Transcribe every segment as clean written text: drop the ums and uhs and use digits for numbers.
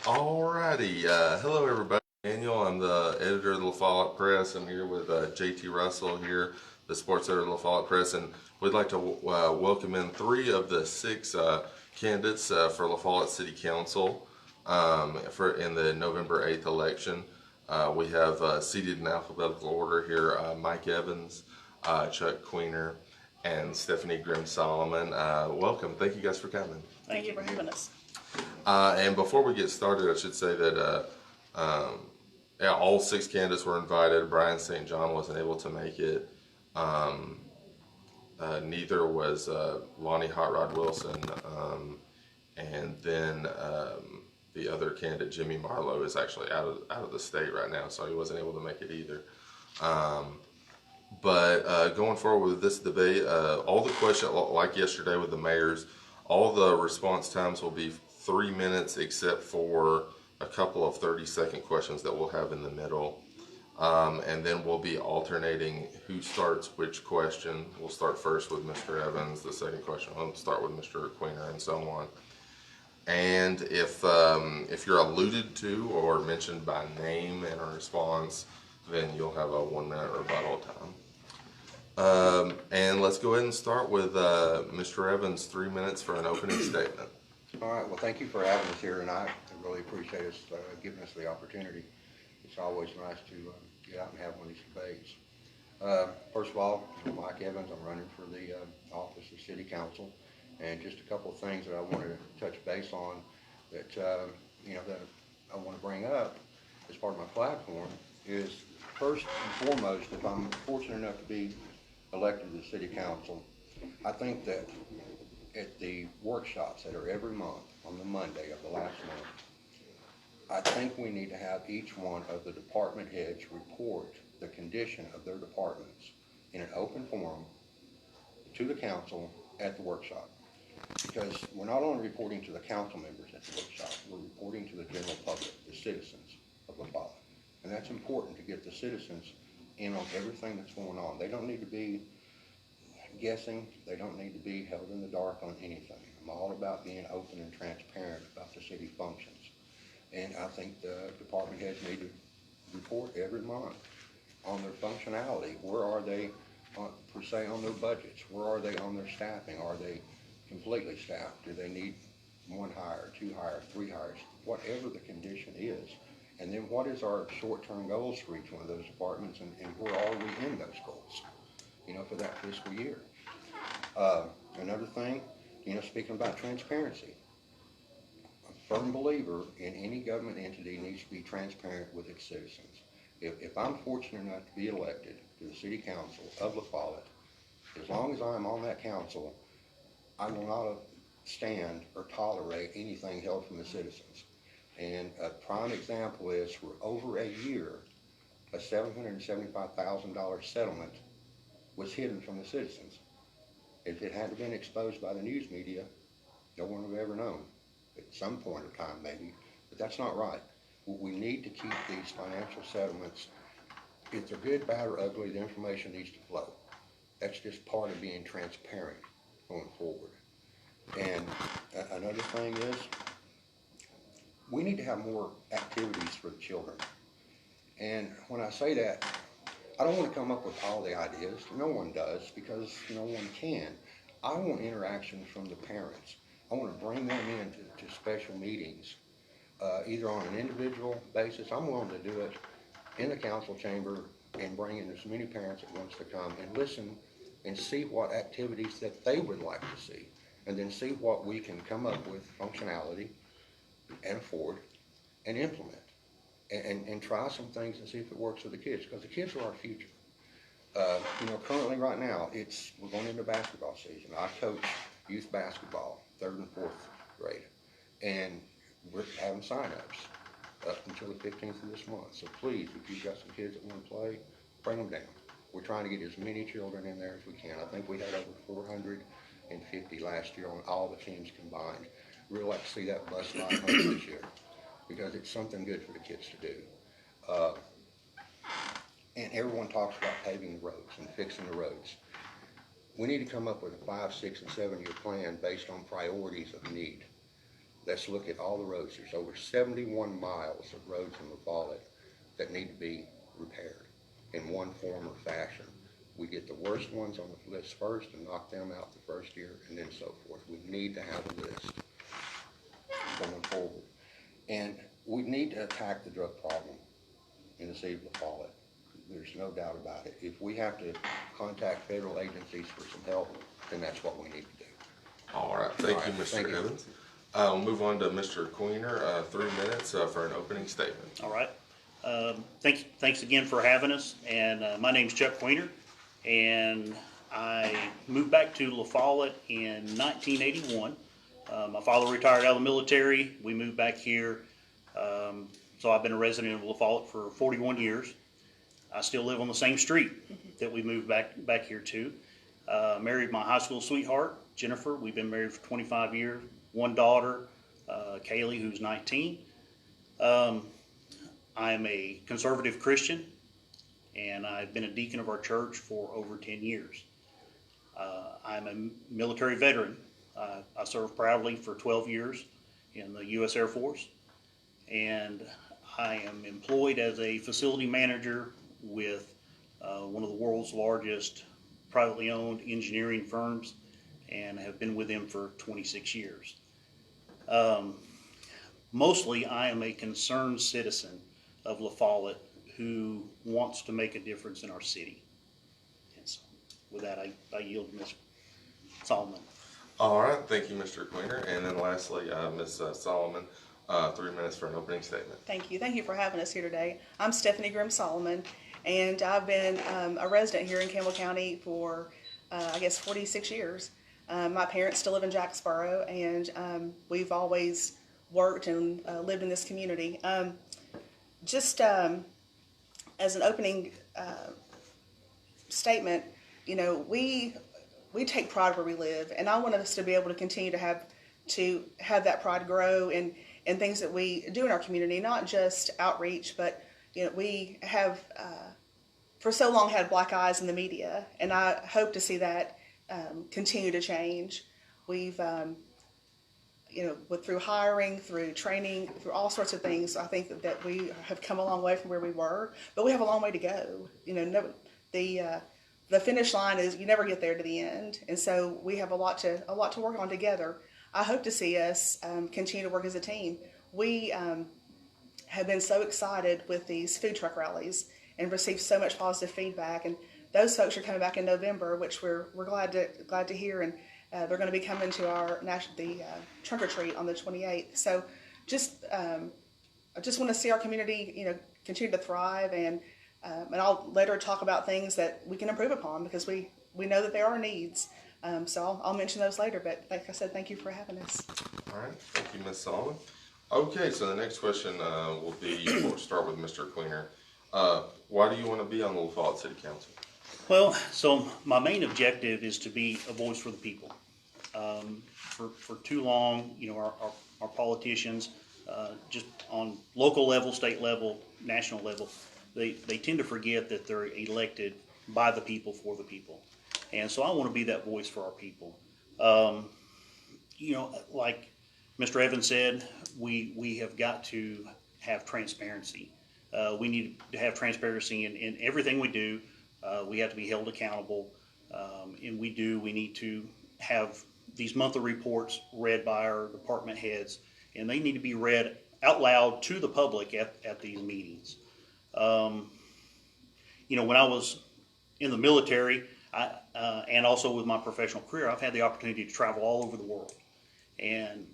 Alrighty, hello everybody. Daniel, I'm the editor of the LaFollette Press. I'm here with JT Russell here, the sports editor of the LaFollette Press, and we'd like to welcome in three of the six candidates for LaFollette City Council for in the November 8th election. We have seated in alphabetical order here Mike Evans, Chuck Queener, and Stephanie Grimm Solomon. Welcome. Thank you guys for coming. Thank you for having us. And before we get started, I should say that yeah, all six candidates were invited. Brian St. John wasn't able to make it. Neither was Lonnie Hot Rod Wilson. And then the other candidate, Jimmy Marlowe, is actually out of the state right now, so he wasn't able to make it either. But going forward with this debate, all the questions, like yesterday with the mayors, all the response times will be 3 minutes except for a couple of 30-second questions that we'll have in the middle. And then we'll be alternating who starts which question. We'll start first with Mr. Evans, the second question we'll start with Mr. Queener, and so on. And if you're alluded to or mentioned by name in a response, then you'll have a 1 minute rebuttal time. And let's go ahead and start with Mr. Evans, 3 minutes for an opening statement. All right, well, thank you for having us here tonight. I really appreciate us giving us the opportunity. It's always nice to get out and have one of these debates. First of all, I'm Mike Evans. I'm running for the office of City Council, and just a couple of things that I wanted to touch base on that that I want to bring up as part of my platform is, first and foremost, if I'm fortunate enough to be elected to the City Council, I think that at the workshops that are every month on the Monday of the last month, I think we need to have each one of the department heads report the condition of their departments in an open forum to the council at the workshop. Because we're not only reporting to the council members at the workshop, we're reporting to the general public, the citizens of LaFollette. And that's important to get the citizens in on everything that's going on. They don't need to be guessing. They don't need to be held in the dark on anything. I'm all about being open and transparent about the city functions. And I think the department heads need to report every month on their functionality. Where are they, per se, on their budgets? Where are they on their staffing? Are they completely staffed? Do they need one hire, two hires, three hires? Whatever the condition is. And then what is our short-term goals for each one of those departments, and where are we in those goals, for that fiscal year? Another thing, speaking about transparency, a firm believer in any government entity needs to be transparent with its citizens. If I'm fortunate enough to be elected to the City Council of LaFollette, as long as I'm on that council, I will not stand or tolerate anything held from the citizens. And a prime example is, for over a year, a $775,000 settlement was hidden from the citizens. If it hadn't been exposed by the news media, no one would have ever known. At some point in time, maybe, but that's not right. We need to keep these financial settlements. If they're good, bad, or ugly, the information needs to flow. That's just part of being transparent going forward. And another thing is, we need to have more activities for the children. And when I say that, I don't want to come up with all the ideas. No one does, because no one can. I want interaction from the parents. I want to bring them in to special meetings, either on an individual basis. I'm willing to do it in the council chamber and bring in as many parents that wants to come and listen and see what activities that they would like to see, and then see what we can come up with functionality and afford and implement. And try some things and see if it works for the kids, because the kids are our future. Currently right now, we're going into basketball season. I coach youth basketball, 3rd and 4th grade, and we're having sign-ups up until the 15th of this month. So please, if you've got some kids that want to play, bring them down. We're trying to get as many children in there as we can. I think we had over 450 last year on all the teams combined. We'd like to see that bust 500 this year, because it's something good for the kids to do. And everyone talks about paving the roads and fixing the roads. We need to come up with a 5, 6, and 7 year plan based on priorities of need. let's look at all the roads. There's over 71 miles of roads in LaFollette that need to be repaired in one form or fashion. We get the worst ones on the list first and knock them out the first year, and then so forth. We need to have a list going forward. And we need to attack the drug problem in the city of LaFollette. There's no doubt about it. If we have to contact federal agencies for some help, then that's what we need to do. All right, thank you, Thank Mr. you. Evans. We'll move on to Mr. Queener, 3 minutes for an opening statement. All right. Thanks again for having us. And my name's Chuck Queener, and I moved back to LaFollette in 1981. My father retired out of the military. We moved back here. So I've been a resident of LaFollette for 41 years. I still live on the same street that we moved back here to. Married my high school sweetheart, Jennifer. We've been married for 25 years. One daughter, Kaylee, who's 19. I'm a conservative Christian, and I've been a deacon of our church for over 10 years. I'm a military veteran. I served proudly for 12 years in the U.S. Air Force, and I am employed as a facility manager with one of the world's largest privately owned engineering firms, and have been with them for 26 years. Mostly, I am a concerned citizen of LaFollette who wants to make a difference in our city. And so, with that, I yield to Ms. Solomon. All right, thank you, Mr. Queener. And then lastly, Ms. Solomon, 3 minutes for an opening statement. Thank you. Thank you for having us here today. I'm Stephanie Grimm Solomon, and I've been a resident here in Campbell County for, I guess, 46 years. My parents still live in Jacksboro, and we've always worked and lived in this community. Just as an opening statement, you know, we take pride where we live, and I want us to be able to continue to have that pride grow in things that we do in our community, not just outreach, but you know, we have for so long had black eyes in the media, and I hope to see that continue to change. We've you know, through hiring, through training, through all sorts of things, I think that we have come a long way from where we were, but we have a long way to go. You know, the finish line is you never get there to the end, and so we have a lot to work on together. I hope to see us continue to work as a team. We have been so excited with these food truck rallies and received so much positive feedback, and those folks are coming back in November, which we're glad to hear, and they're going to be coming to our trunk or treat on the 28th. So I just want to see our community, you know, continue to thrive, and I'll later talk about things that we can improve upon, because we know that there are needs. So I'll mention those later, but like I said, thank you for having us. All right, thank you, Ms. Solomon. Okay, so the next question will be, we'll start with Mr. Queener. Why do you want to be on the LaFollette City Council? Well, so my main objective is to be a voice for the people. For too long, you know, our politicians, just on local level, state level, national level, they tend to forget that they're elected by the people for the people. And so I want to be that voice for our people. You know, like Mr. Evans said, we have got to have transparency. We need to have transparency in everything we do. We have to be held accountable, and we need to have these monthly reports read by our department heads, and they need to be read out loud to the public at these meetings. You know, when I was in the military, and also with my professional career, I've had the opportunity to travel all over the world, and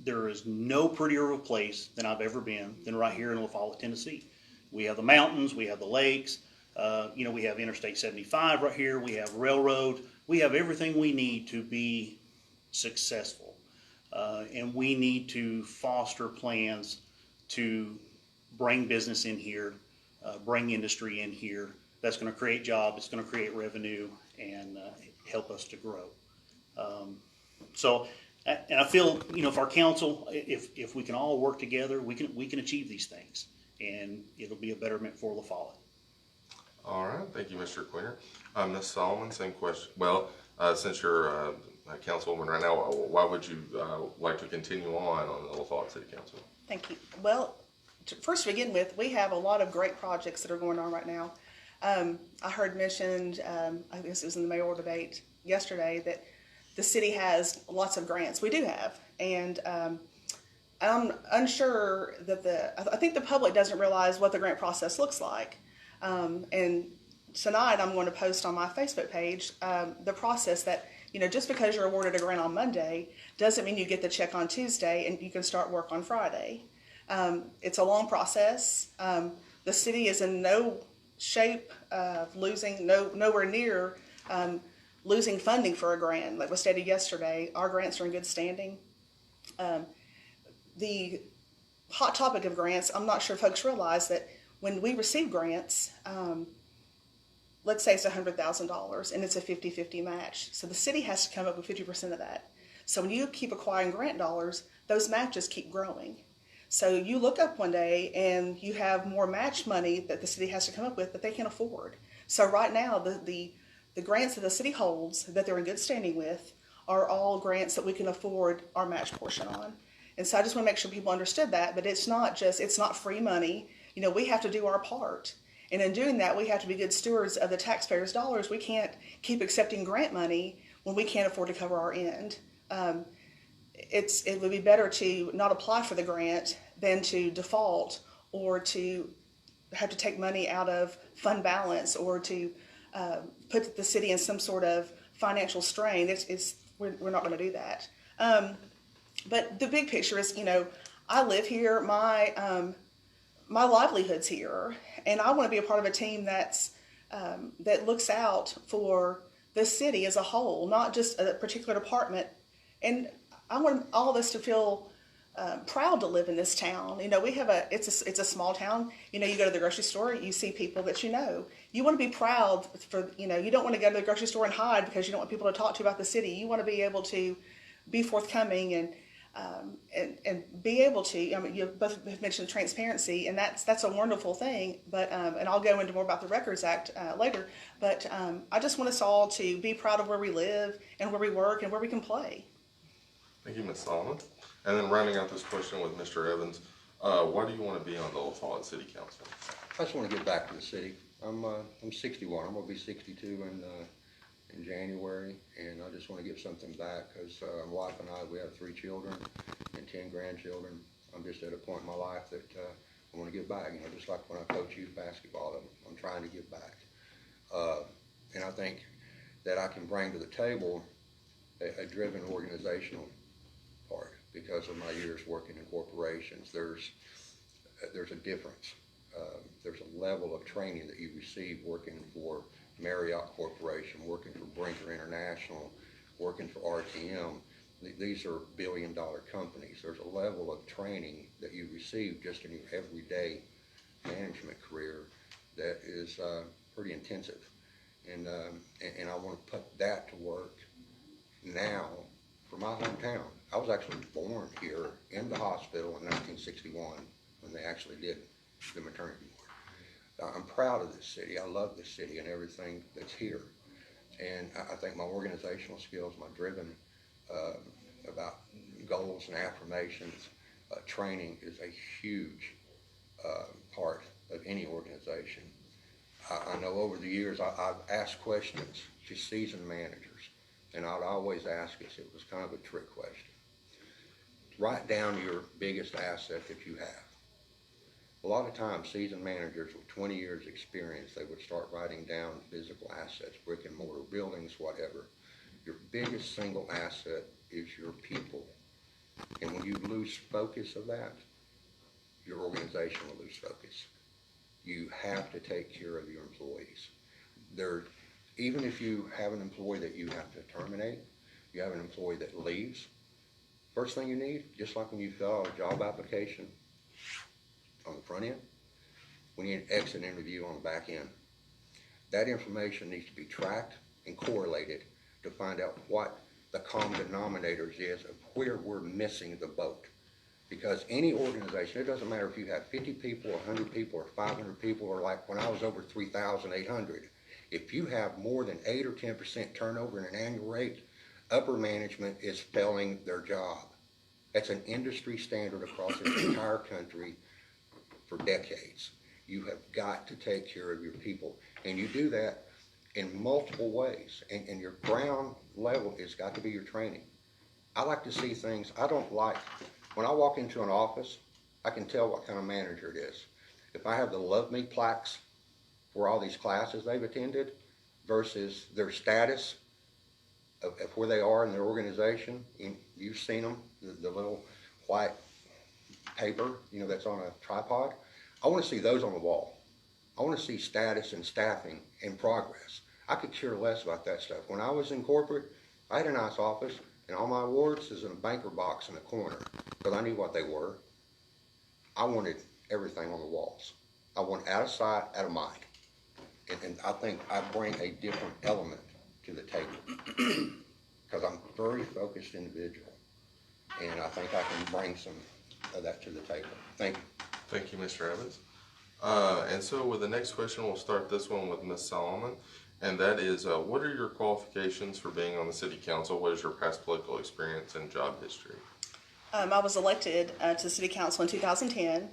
there is no prettier of a place than I've ever been than right here in LaFollette, Tennessee. We have the mountains, we have the lakes, you know, we have Interstate 75 right here, we have railroad, we have everything we need to be successful. And we need to foster plans to bring business in here, bring industry in here. That's going to create jobs, it's going to create revenue, and help us to grow. And I feel, you know, if our council, if we can all work together, we can achieve these things, and it'll be a betterment for LaFollette. All right, thank you, Mr. Queener. Ms. Solomon, same question. Well, since you're Councilwoman, right now, why would you like to continue on the LaFollette City Council? Thank you. Well, first to begin with, we have a lot of great projects that are going on right now. I heard mentioned, I guess it was in the mayoral debate yesterday, that the city has lots of grants. We do have, and I'm unsure that I think the public doesn't realize what the grant process looks like. And tonight I'm going to post on my Facebook page the process that, just because you're awarded a grant on Monday doesn't mean you get the check on Tuesday and you can start work on Friday. It's a long process. The city is in no shape of nowhere near losing funding for a grant. Like was stated yesterday, our grants are in good standing. The hot topic of grants, I'm not sure folks realize that when we receive grants, let's say it's $100,000 and it's a 50-50 match. So the city has to come up with 50% of that. So when you keep acquiring grant dollars, those matches keep growing. So you look up one day and you have more match money that the city has to come up with that they can afford. So right now, the grants that the city holds that they're in good standing with are all grants that we can afford our match portion on. And so I just want to make sure people understood that, but it's not free money. We have to do our part. And in doing that, we have to be good stewards of the taxpayers' dollars. We can't keep accepting grant money when we can't afford to cover our end. It would be better to not apply for the grant than to default or to have to take money out of fund balance or to put the city in some sort of financial strain. We're not going to do that. But the big picture is, I live here. My livelihood's here, and I want to be a part of a team that looks out for the city as a whole, not just a particular department. And I want all of us to feel proud to live in this town. It's a small town. You go to the grocery store, you see people that you know. You want to be proud for, you don't want to go to the grocery store and hide because you don't want people to talk to you about the city. You want to be able to be forthcoming and be able to. You both have mentioned transparency, and that's a wonderful thing. But and I'll go into more about the Records Act later. But I just want us all to be proud of where we live and where we work and where we can play. Thank you, Ms. Solomon. And then rounding out this question with Mr. Evans, why do you want to be on the LaFollette City Council? I just want to give back to the city. I'm 61. I'm going to be 62 in January, and I just want to give something back because my wife and I, we have 3 children and 10 grandchildren. I'm just at a point in my life that I want to give back. Just like when I coach youth basketball, I'm trying to give back. And I think that I can bring to the table a driven organizational part because of my years working in corporations. There's a difference. There's a level of training that you receive working for Marriott Corporation, working for Brinker International, working for RTM. These are billion-dollar companies. There's a level of training that you receive just in your everyday management career that is pretty intensive. And I want to put that to work now for my hometown. I was actually born here in the hospital in 1961 when they actually did the maternity ward. I'm proud of this city. I love this city and everything that's here. And I think my organizational skills, my driven about goals and affirmations, training is a huge part of any organization. I know over the years I've asked questions to seasoned managers, and I'd always ask us, it was kind of a trick question. Write down your biggest asset that you have. A lot of times, seasoned managers with 20 years experience, they would start writing down physical assets, brick and mortar buildings, whatever. Your biggest single asset is your people. And when you lose focus of that, your organization will lose focus. You have to take care of your employees. Even if you have an employee that you have to terminate, you have an employee that leaves, first thing you need, just like when you fill out a job application on the front end, we need an exit interview on the back end. That information needs to be tracked and correlated to find out what the common denominators is of where we're missing the boat. Because any organization, it doesn't matter if you have 50 people, 100 people, or 500 people, or like when I was over 3,800, if you have more than 8 or 10% turnover in an annual rate, Upper management is failing their job. That's an industry standard across this entire country for decades. You have got to take care of your people, and you do that in multiple ways, and your ground level has got to be your training. I like to see things. I don't like, when I walk into an office, I can tell what kind of manager it is. If I have the Love Me plaques for all these classes they've attended versus their status of where they are in their organization, you've seen them, the little white paper, that's on a tripod. I want to see those on the wall. I want to see status and staffing and progress. I could care less about that stuff. When I was in corporate, I had a nice office, and all my awards is in a banker box in the corner because I knew what they were. I wanted everything on the walls. I want out of sight, out of mind. And I think I bring a different element to the table because I'm a very focused individual, and I think I can bring some of that to the table. Thank you. Thank you, Mr. Evans. And so with the next question, we'll start this one with Ms. Solomon, and that is, what are your qualifications for being on the city council? What is your past political experience and job history? I was elected to city council in 2010,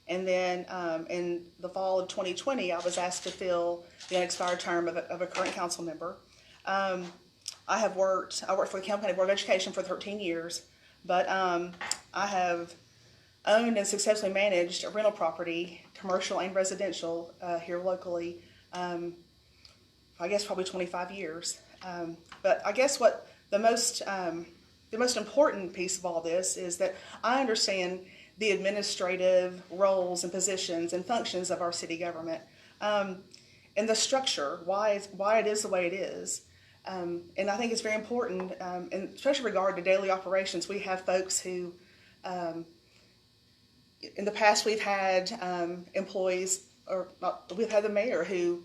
and then in the fall of 2020, I was asked to fill the unexpired term of a current council member. I worked for the Campbell County Board of Education for 13 years, but I have owned and successfully managed a rental property, commercial and residential, here locally, I guess probably 25 years. But I guess what the most important piece of all this is that I understand the administrative roles and positions and functions of our city government, and the structure, why it is the way it is. And I think it's very important, and especially regard to daily operations. We have folks who, in the past, we've had employees, or we've had the mayor who,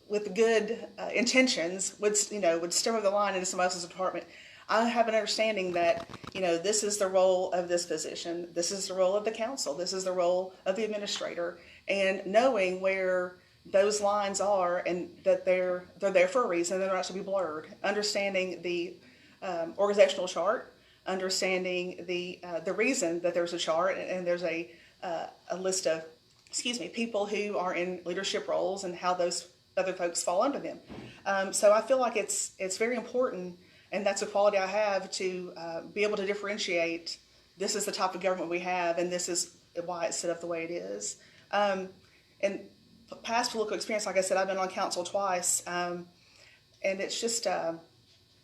with good intentions, would step over the line into somebody else's department. I have an understanding that, this is the role of this position, this is the role of the council, this is the role of the administrator, and knowing where those lines are and that they're there for a reason, they're not to be blurred. Understanding the organizational chart, understanding the reason that there's a chart and there's a list of, people who are in leadership roles and how those other folks fall under them. So I feel like it's very important, and that's a quality I have, to be able to differentiate. This is the type of government we have, and this is why it's set up the way it is. And past political experience, like I said, I've been on council twice, and it's just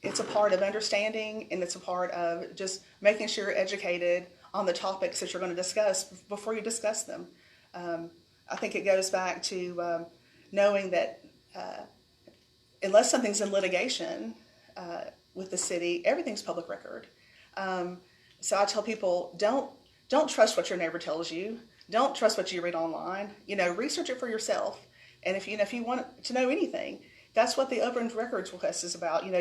it's a part of understanding, and it's a part of just making sure you're educated on the topics that you're going to discuss before you discuss them. I think it goes back to knowing that unless something's in litigation with the city, everything's public record. So I tell people, don't trust what your neighbor tells you. Don't trust what you read online. Research it for yourself. And if you want to know anything, that's what the open records request is about. You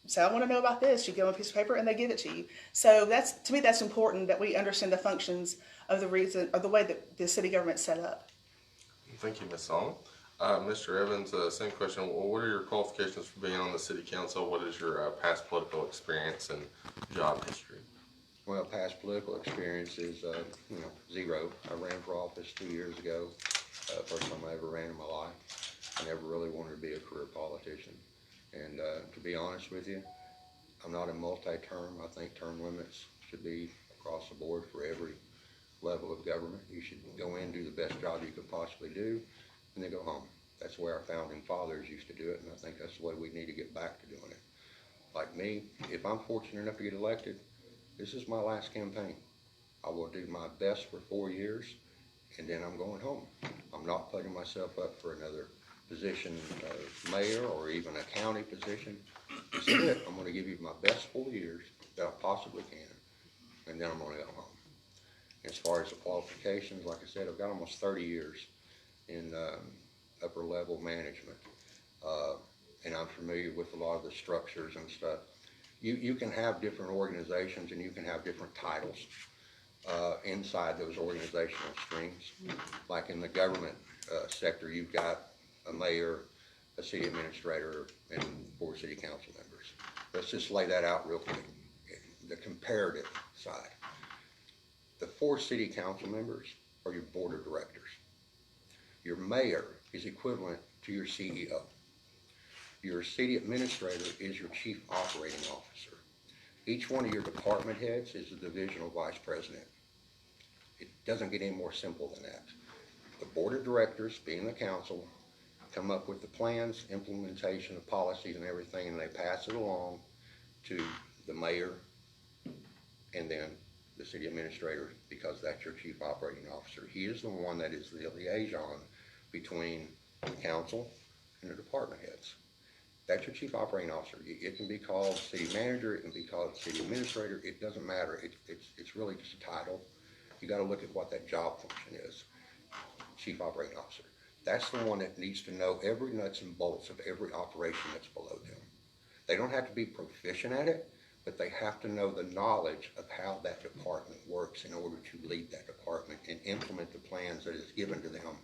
say, I want to know about this. You give them a piece of paper and they give it to you. So to me, that's important, that we understand the functions of the reason, or the way that the city government's set up. Thank you, Ms. Solomon. Mr. Evans, same question. What are your qualifications for being on the city council? What is your past political experience and job history? Well, past political experience is, zero. I ran for office 2 years ago. First time I ever ran in my life. I never really wanted to be a career politician. And to be honest with you, I'm not a multi-term. I think term limits should be across the board for every level of government. You should go in, do the best job you could possibly do, and then go home. That's the way our founding fathers used to do it, and I think that's the way we need to get back to doing it. Like me, if I'm fortunate enough to get elected, this is my last campaign. I will do my best for 4 years, and then I'm going home. I'm not putting myself up for another position, mayor, or even a county position. This is it. I'm going to give you my best 4 years that I possibly can, and then I'm going to go home. As far as the qualifications, like I said, I've got almost 30 years in upper level management, and I'm familiar with a lot of the structures and stuff. You can have different organizations and you can have different titles inside those organizational streams. Like in the government sector, you've got a mayor, a city administrator and 4 city council members. Let's just lay that out real quick, the comparative side. The 4 city council members are your board of directors. Your mayor is equivalent to your CEO. Your city administrator is your chief operating officer. Each one of your department heads is a divisional vice president. It doesn't get any more simple than that. The board of directors, being the council, come up with the plans, implementation of policies and everything, and they pass it along to the mayor and then the city administrator, because that's your chief operating officer. He is the one that is the liaison between the council and the department heads. That's your chief operating officer. It can be called city manager, it can be called city administrator, it doesn't matter. It's really just a title. You gotta look at what that job function is. Chief operating officer. That's the one that needs to know every nuts and bolts of every operation that's below them. They don't have to be proficient at it, but they have to know the knowledge of how that department works in order to lead that department and implement the plans that is given to them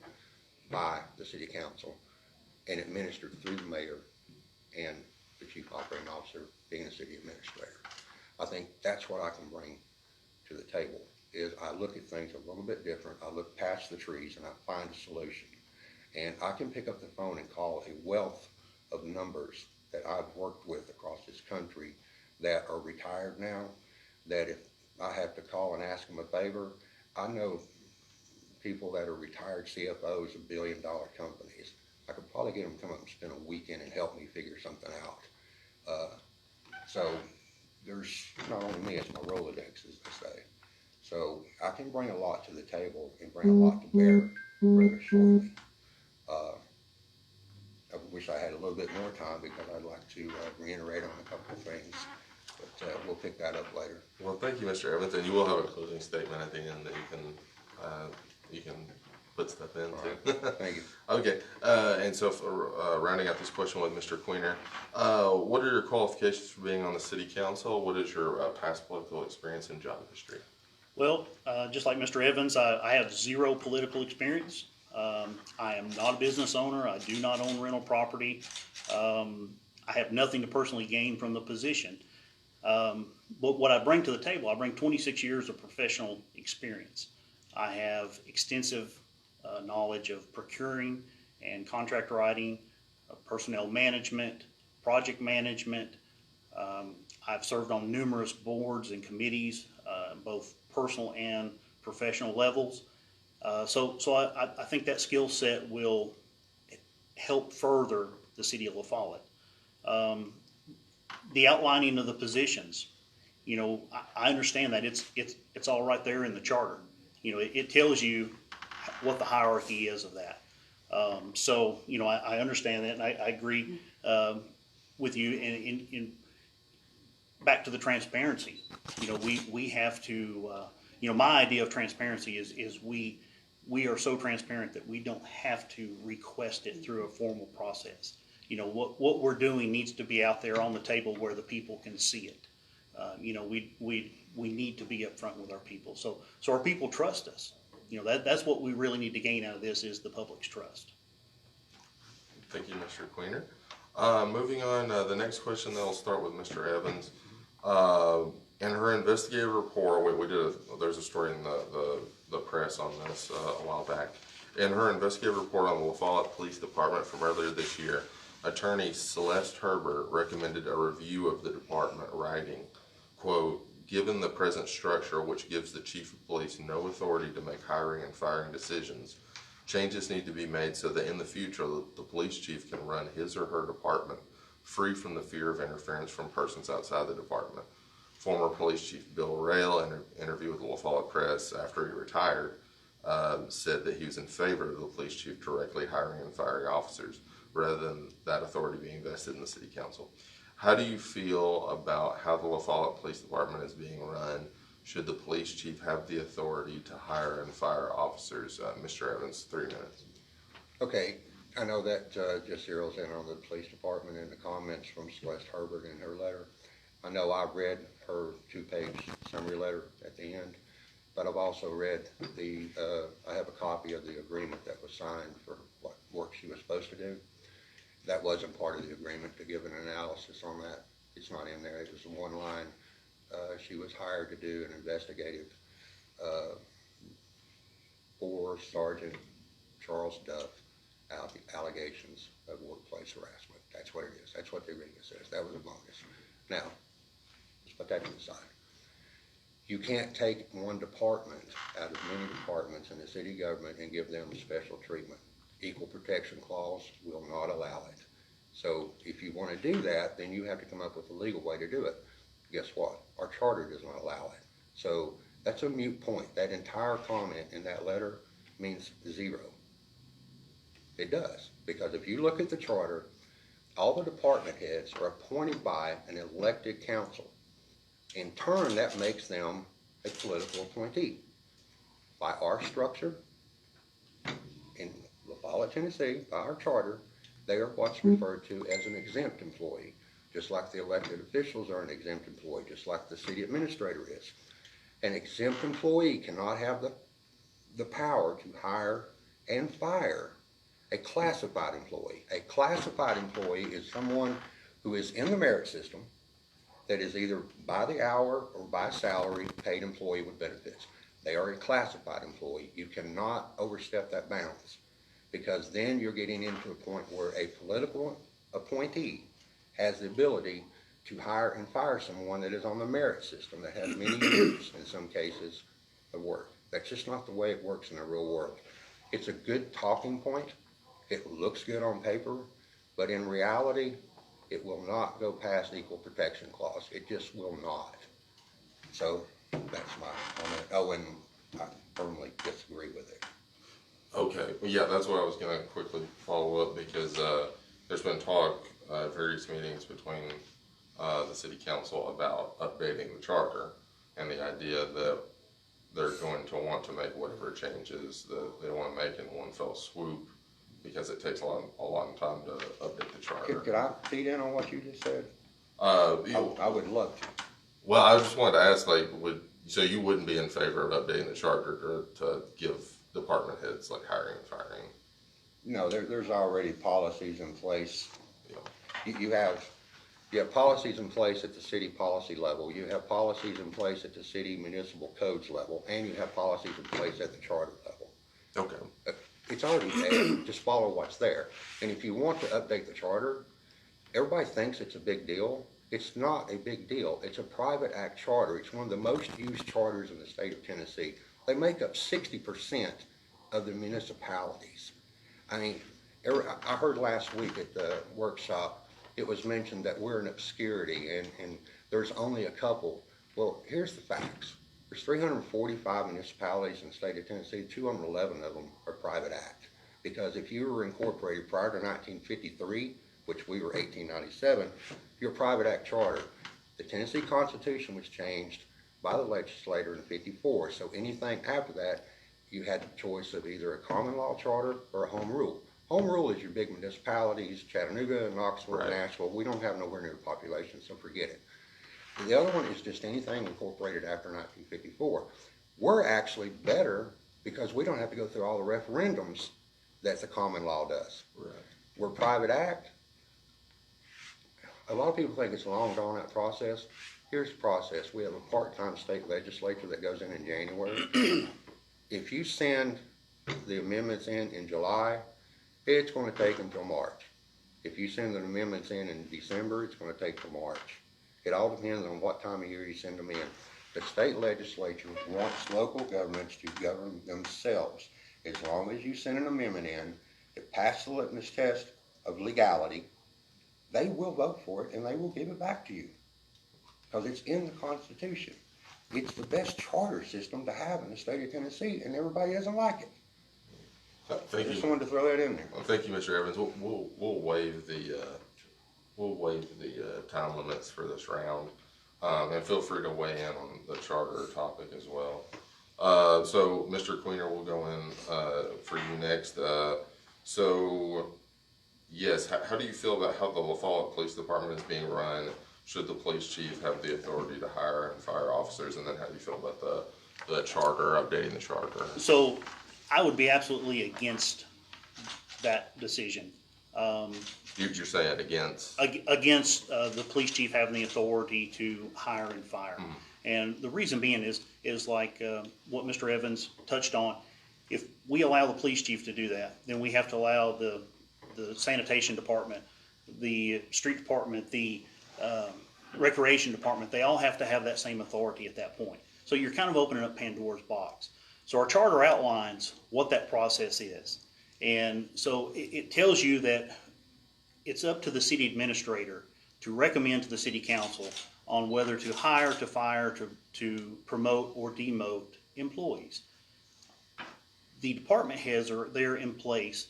by the city council and administered through the mayor and the chief operating officer being the city administrator. I think that's what I can bring to the table, is I look at things a little bit different. I look past the trees and I find a solution. And I can pick up the phone and call a wealth of numbers that I've worked with across this country that are retired now, that if I have to call and ask them a favor, I know people that are retired CFOs of billion-dollar companies. I could probably get them to come up and spend a weekend and help me figure something out. So there's not only me, it's my Rolodex, as they say. So I can bring a lot to the table and bring a lot to bear rather shortly. I wish I had a little bit more time because I'd like to reiterate on a couple of things, but we'll pick that up later. Well, thank you, Mr. Evans, and you will have a closing statement at the end that you can put stuff in too. Right. Thank you. Okay, and so for, rounding out this question with Mr. Queener, what are your qualifications for being on the city council? What is your past political experience and job history? Well, just like Mr. Evans, I have 0 political experience. I am not a business owner. I do not own rental property. I have nothing to personally gain from the position. But what I bring to the table, I bring 26 years of professional experience. I have extensive knowledge of procuring and contract writing, personnel management, project management. I've served on numerous boards and committees, both personal and professional levels. So I think that skill set will help further the city of LaFollette. The outlining of the positions, you know, I understand that it's all right there in the charter. You know, it tells you what the hierarchy is of that. So, you know, I understand that, and I agree with you. In back to the transparency, you know, we have to, you know, my idea of transparency is we are so transparent that we don't have to request it through a formal process. You know, what we're doing needs to be out there on the table where the people can see it. You know, we need to be upfront with our people, so our people trust us. You know, that's what we really need to gain out of this, is the public's trust. Thank you, Mr. Queener. Moving on, the next question, then I'll start with Mr. Evans. In her investigative report, there's a story in the press on this a while back. In her investigative report on the LaFollette Police Department from earlier this year, Attorney Celeste Herbert recommended a review of the department, writing, quote, "Given the present structure, which gives the chief of police no authority to make hiring and firing decisions, changes need to be made so that in the future the police chief can run his or her department free from the fear of interference from persons outside the department." Former Police Chief Bill Rail, in an interview with the LaFollette Press after he retired, said that he was in favor of the police chief directly hiring and firing officers, rather than that authority being vested in the city council. How do you feel about how the LaFollette Police Department is being run? Should the police chief have the authority to hire and fire officers? Mr. Evans, 3 minutes. Okay, I know that just zeroes in on the police department and the comments from Celeste Herbert in her letter. I know I've read her 2-page summary letter at the end, but I've also read I have a copy of the agreement that was signed for what work she was supposed to do. that wasn't part of the agreement to give an analysis on that. It's not in there. It was one line. She was hired to do an investigative for Sergeant Charles Duff allegations of workplace harassment. That's what it is. That's what the agreement says. That was a bonus. Now, let's put that to the side. You can't take one department out of many departments in the city government and give them special treatment. Equal protection clause will not allow it. So if you want to do that, then you have to come up with a legal way to do it. Guess what? Our charter does not allow it. So that's a moot point. That entire comment in that letter means zero. It does. Because if you look at the charter, all the department heads are appointed by an elected council. In turn, that makes them a political appointee. By our structure, in LaFollette, Tennessee, by our charter, they are what's referred to as an exempt employee, just like the elected officials are an exempt employee, just like the city administrator is. An exempt employee cannot have the power to hire and fire a classified employee. A classified employee is someone who is in the merit system that is either by the hour or by salary paid employee with benefits. They are a classified employee. You cannot overstep that bounds, because then you're getting into a point where a political appointee has the ability to hire and fire someone that is on the merit system that has many years, in some cases, of work. That's just not the way it works in the real world. It's a good talking point. It looks good on paper, but in reality, it will not go past equal protection clause. It just will not. So that's my comment. Oh, and I firmly disagree with it. Okay, well, yeah, that's what I was going to quickly follow up, because there's been talk at various meetings between the city council about updating the charter, and the idea that they're going to want to make whatever changes that they want to make in one fell swoop, because it takes a long time to update the charter. Could I feed in on what you just said? I would love to. Well, I just wanted to ask, like, so you wouldn't be in favor of updating the charter to give department heads like hiring and firing? No, there's already policies in place. Yeah. You have policies in place at the city policy level. You have policies in place at the city municipal codes level, and you have policies in place at the charter level. Okay. It's already there. Just follow what's there. And if you want to update the charter, everybody thinks it's a big deal. It's not a big deal. It's a private act charter. It's one of the most used charters in the state of Tennessee. They make up 60% of the municipalities. I mean, I heard last week at the workshop, it was mentioned that we're in obscurity and there's only a couple. Well, here's the facts. There's 345 municipalities in the state of Tennessee. 211 of them are private act. Because if you were incorporated prior to 1953, which we were 1897, you're a private act charter. The Tennessee Constitution was changed by the legislature in '54. So anything after that, you had the choice of either a common law charter or a home rule. Home rule is your big municipalities, Chattanooga, Knoxville, Right. Nashville. We don't have nowhere near the population, so forget it. The other one is just anything incorporated after 1954. We're actually better because we don't have to go through all the referendums that the common law does. Right. We're private act. A lot of people think it's a long, drawn-out process. Here's the process. We have a part-time state legislature that goes in January. If you send the amendments in July, it's going to take until March. If you send the amendments in December, it's going to take till March. It all depends on what time of year you send them in. The state legislature wants local governments to govern themselves. As long as you send an amendment in that passes the litmus test of legality, they will vote for it and they will give it back to you. Because it's in the Constitution. It's the best charter system to have in the state of Tennessee, and everybody doesn't like it. Thank I just you. wanted to throw that in there. Well, thank you, Mr. Evans. We'll waive the time limits for this round, and feel free to weigh in on the charter topic as well. So, Mr. Queener, we'll go in for you next. So, yes, how do you feel about how the LaFollette Police Department is being run? Should the police chief have the authority to hire and fire officers? And then how do you feel about the charter, updating the charter? So I would be absolutely against that decision. You're saying against? Against the police chief having the authority to hire and fire. And the reason being is like what Mr. Evans touched on. If we allow the police chief to do that, then we have to allow the sanitation department, the street department, the recreation department. They all have to have that same authority at that point. So you're kind of opening up Pandora's box. So our charter outlines what that process is. And so it tells you that it's up to the city administrator to recommend to the city council on whether to hire, to fire, to promote or demote employees. The department heads are there in place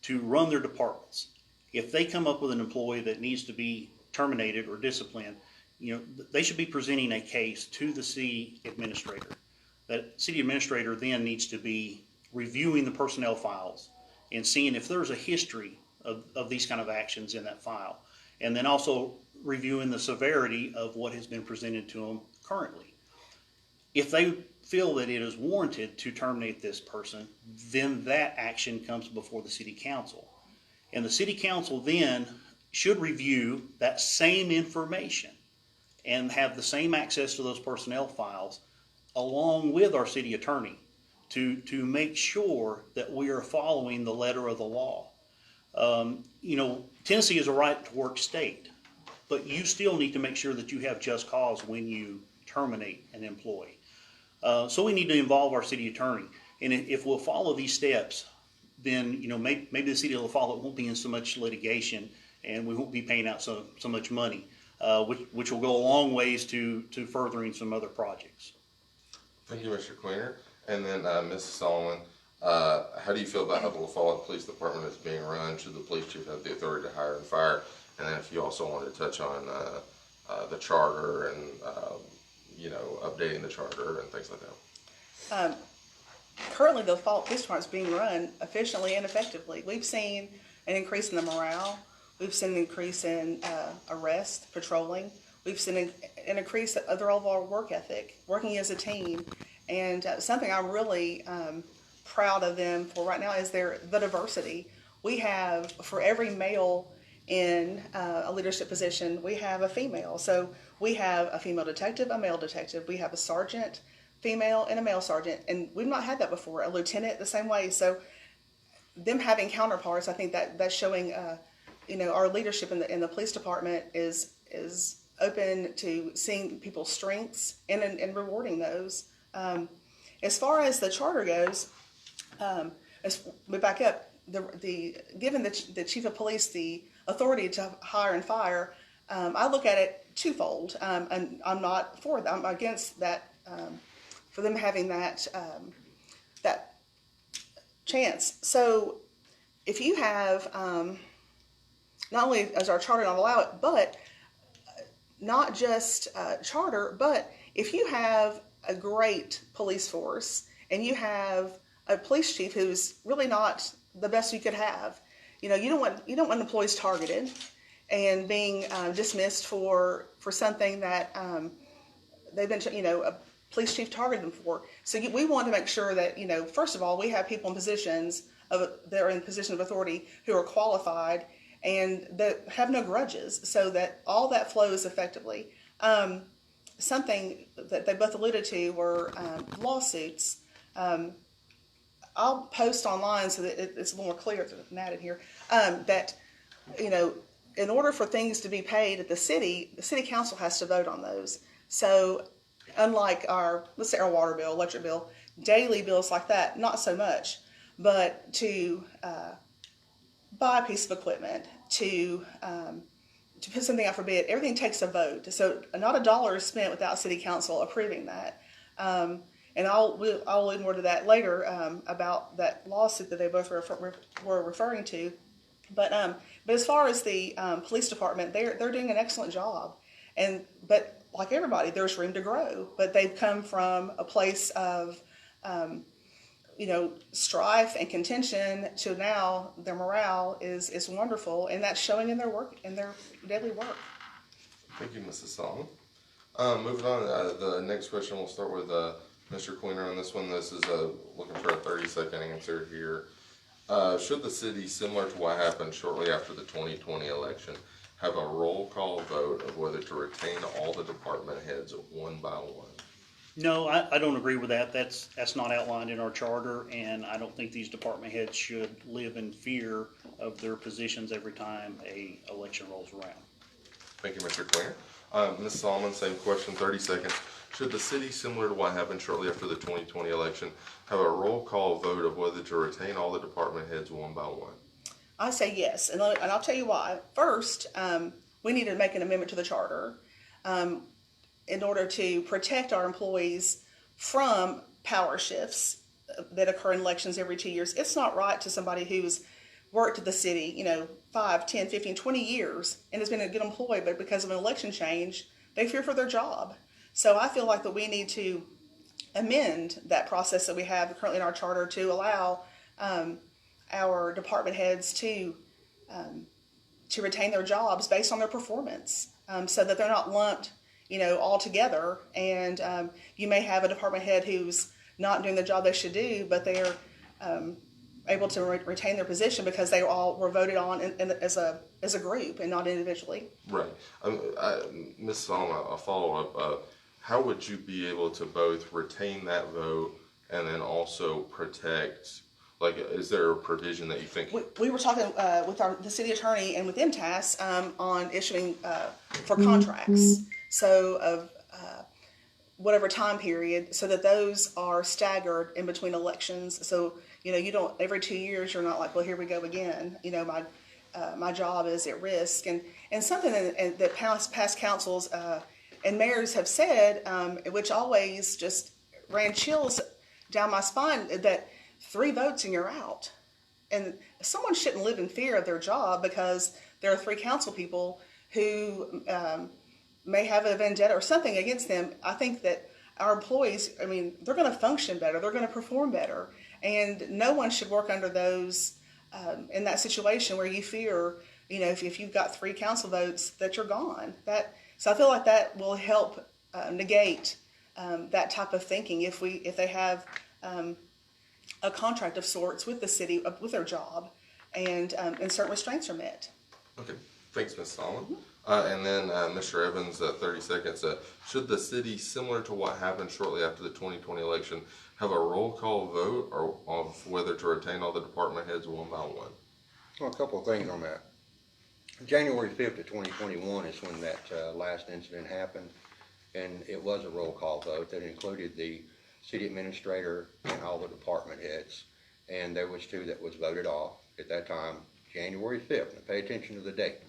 to run their departments. If they come up with an employee that needs to be terminated or disciplined, they should be presenting a case to the city administrator. That city administrator then needs to be reviewing the personnel files and seeing if there's a history of these kind of actions in that file. And then also reviewing the severity of what has been presented to them currently. If they feel that it is warranted to terminate this person, then that action comes before the city council. And the city council then should review that same information and have the same access to those personnel files along with our city attorney to make sure that we are following the letter of the law. Tennessee is a right to work state, but you still need to make sure that you have just cause when you terminate an employee. So we need to involve our city attorney. And if we'll follow these steps, then maybe the city of LaFollette won't be in so much litigation and we won't be paying out so much money, which will go a long ways to furthering some other projects. Thank you, Mr. Queener. And then Mrs. Solomon, how do you feel about how the LaFollette Police Department is being run? Should the police chief have the authority to hire and fire? And then if you also wanted to touch on the charter and updating the charter and things like that. Currently, the LaFollette Police Department is being run efficiently and effectively. We've seen an increase in the morale. We've seen an increase in arrests, patrolling. We've seen an increase of their overall work ethic, working as a team. And something I'm really proud of them for right now is the diversity. We have, for every male in a leadership position, we have a female. So we have a female detective, a male detective. We have a sergeant, female, and a male sergeant. And we've not had that before. A lieutenant the same way. So them having counterparts, I think that's showing, our leadership in the police department is open to seeing people's strengths and rewarding those. As far as the charter goes, as we back up, given the chief of police the authority to hire and fire, I look at it twofold, and I'm not for that. I'm against that, for them having that chance. So if you have, not only does our charter not allow it, but not just charter, but if you have a great police force and you have a police chief who's really not the best you could have, you don't want employees targeted and being dismissed for something that they've been, a police chief targeted them for. So we want to make sure that, first of all, we have people in positions that are in position of authority who are qualified and that have no grudges, so that all that flows effectively. Something that they both alluded to were lawsuits. I'll post online so that it's a little more clear than that in here, that, in order for things to be paid at the city council has to vote on those. So unlike let's say our water bill, electric bill, daily bills like that, not so much. But to buy a piece of equipment, to put something out for bid, everything takes a vote. So not a dollar is spent without city council approving that. And I'll allude more to that later about that lawsuit that they both were referring to. But as far as the police department, they're doing an excellent job. But like everybody, there's room to grow. But they've come from a place of strife and contention to now their morale is wonderful, and that's showing in their work, in their daily work. Thank you, Mrs. Solomon. Moving on, the next question, we'll start with Mr. Queener on this one. This is looking for a 30-second answer here. Should the city, similar to what happened shortly after the 2020 election, have a roll call vote of whether to retain all the department heads one by one? No, I don't agree with that. That's not outlined in our charter, and I don't think these department heads should live in fear of their positions every time a election rolls around. Thank you, Mr. Klinger. Ms. Solomon, same question, 30 seconds. Should the city, similar to what happened shortly after the 2020 election, have a roll call vote of whether to retain all the department heads one by one? I say yes, and I'll tell you why. First, we need to make an amendment to the charter in order to protect our employees from power shifts that occur in elections every 2 years. It's not right to somebody who's worked at the city, 5, 10, 15, 20 years and has been a good employee, but because of an election change, they fear for their job. So I feel like that we need to amend that process that we have currently in our charter to allow our department heads to retain their jobs based on their performance, so that they're not lumped, all together. And you may have a department head who's not doing the job they should do, but they're able to retain their position because they all were voted on as a group and not individually. Right. Ms. Solomon, a follow-up. How would you be able to both retain that vote and then also protect, is there a provision that you think? We were talking with the city attorney and with MTAS on issuing for contracts, so of whatever time period, so that those are staggered in between elections. So, you don't, every 2 years, you're not like, well, here we go again. My job is at risk. And something that past councils and mayors have said, which always just ran chills down my spine, that 3 votes and you're out. And someone shouldn't live in fear of their job because there are 3 council people who may have a vendetta or something against them. I think that our employees, they're going to function better, they're going to perform better, and no one should work under those in that situation where you fear, if you've got 3 council votes, that you're gone. So I feel like that will help negate that type of thinking if they have a contract of sorts with the city, with their job, and certain restraints are met. Okay, thanks, Ms. Solomon. And then Mr. Evans, 30 seconds. Should the city, similar to what happened shortly after the 2020 election, have a roll call vote of whether to retain all the department heads one by one? Well, a couple of things on that. January 5th of 2021 is when that last incident happened, and it was a roll call vote that included the city administrator and all the department heads, and there was 2 that was voted off at that time, January 5th. Now pay attention to the date.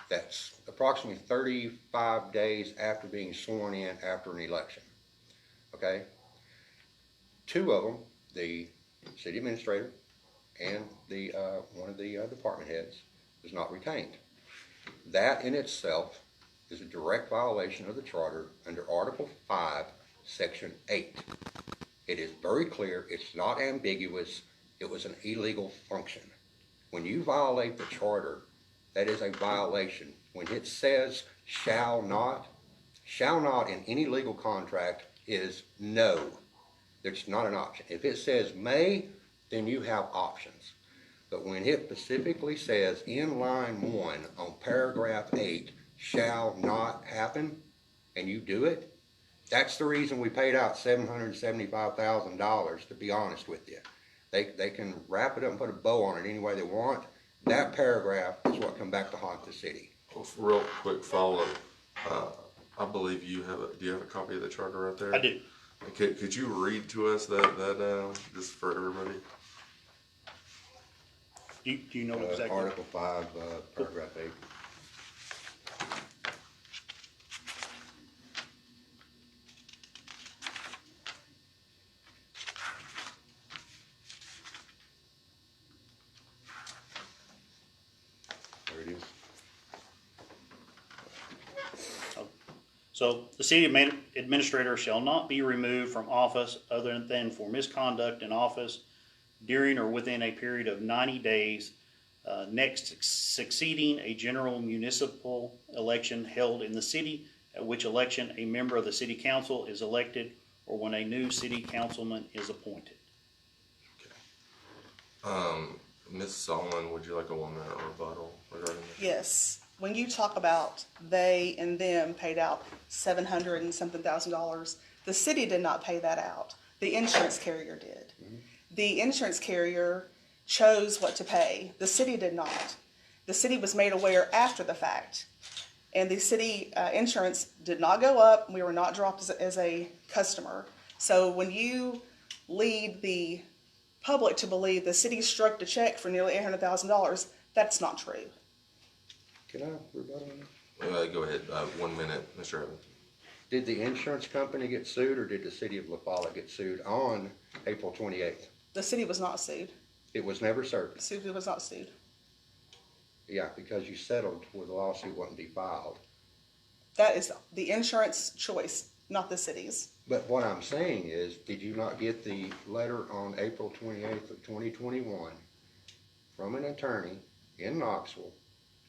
That's approximately 35 days after being sworn in after an election. Okay? 2 of them, the city administrator and the one of the department heads, was not retained. That in itself is a direct violation of the charter under Article 5, Section 8. It is very clear, it's not ambiguous, it was an illegal function. When you violate the charter, that is a violation. When it says shall not in any legal contract is no. There's not an option. If it says may, then you have options. But when it specifically says in line 1 on paragraph 8, shall not happen, and you do it, that's the reason we paid out $775,000, to be honest with you. They can wrap it up and put a bow on it any way they want. That paragraph is what come back to haunt the city. Real quick follow-up. I believe do you have a copy of the charter right there? I do. Could you read to us that just for everybody? Do you know exactly? Article 5, paragraph 8. There it is. So the city administrator shall not be removed from office other than for misconduct in office during or within a period of 90 days next succeeding a general municipal election held in the city, at which election a member of the city council is elected or when a new city councilman is appointed. Ms. Solomon, would you like a 1-minute rebuttal regarding this? Yes. When you talk about they and them paid out $700 and something thousand, the city did not pay that out. The insurance carrier did. The insurance carrier chose what to pay. The city did not. The city was made aware after the fact. And the city insurance did not go up. We were not dropped as a customer. So when you lead the public to believe the city struck a check for nearly $800,000, that's not true. Can I rebuttal on that? Go ahead. 1 minute, Mr. Evans. Did the insurance company get sued, or did the city of LaFollette get sued on April 28th? The city was not sued. It was never served. The city was not sued. Yeah, because you settled where the lawsuit wouldn't be filed. That is the insurance choice, not the city's. But what I'm saying is, did you not get the letter on April 28th of 2021 from an attorney in Knoxville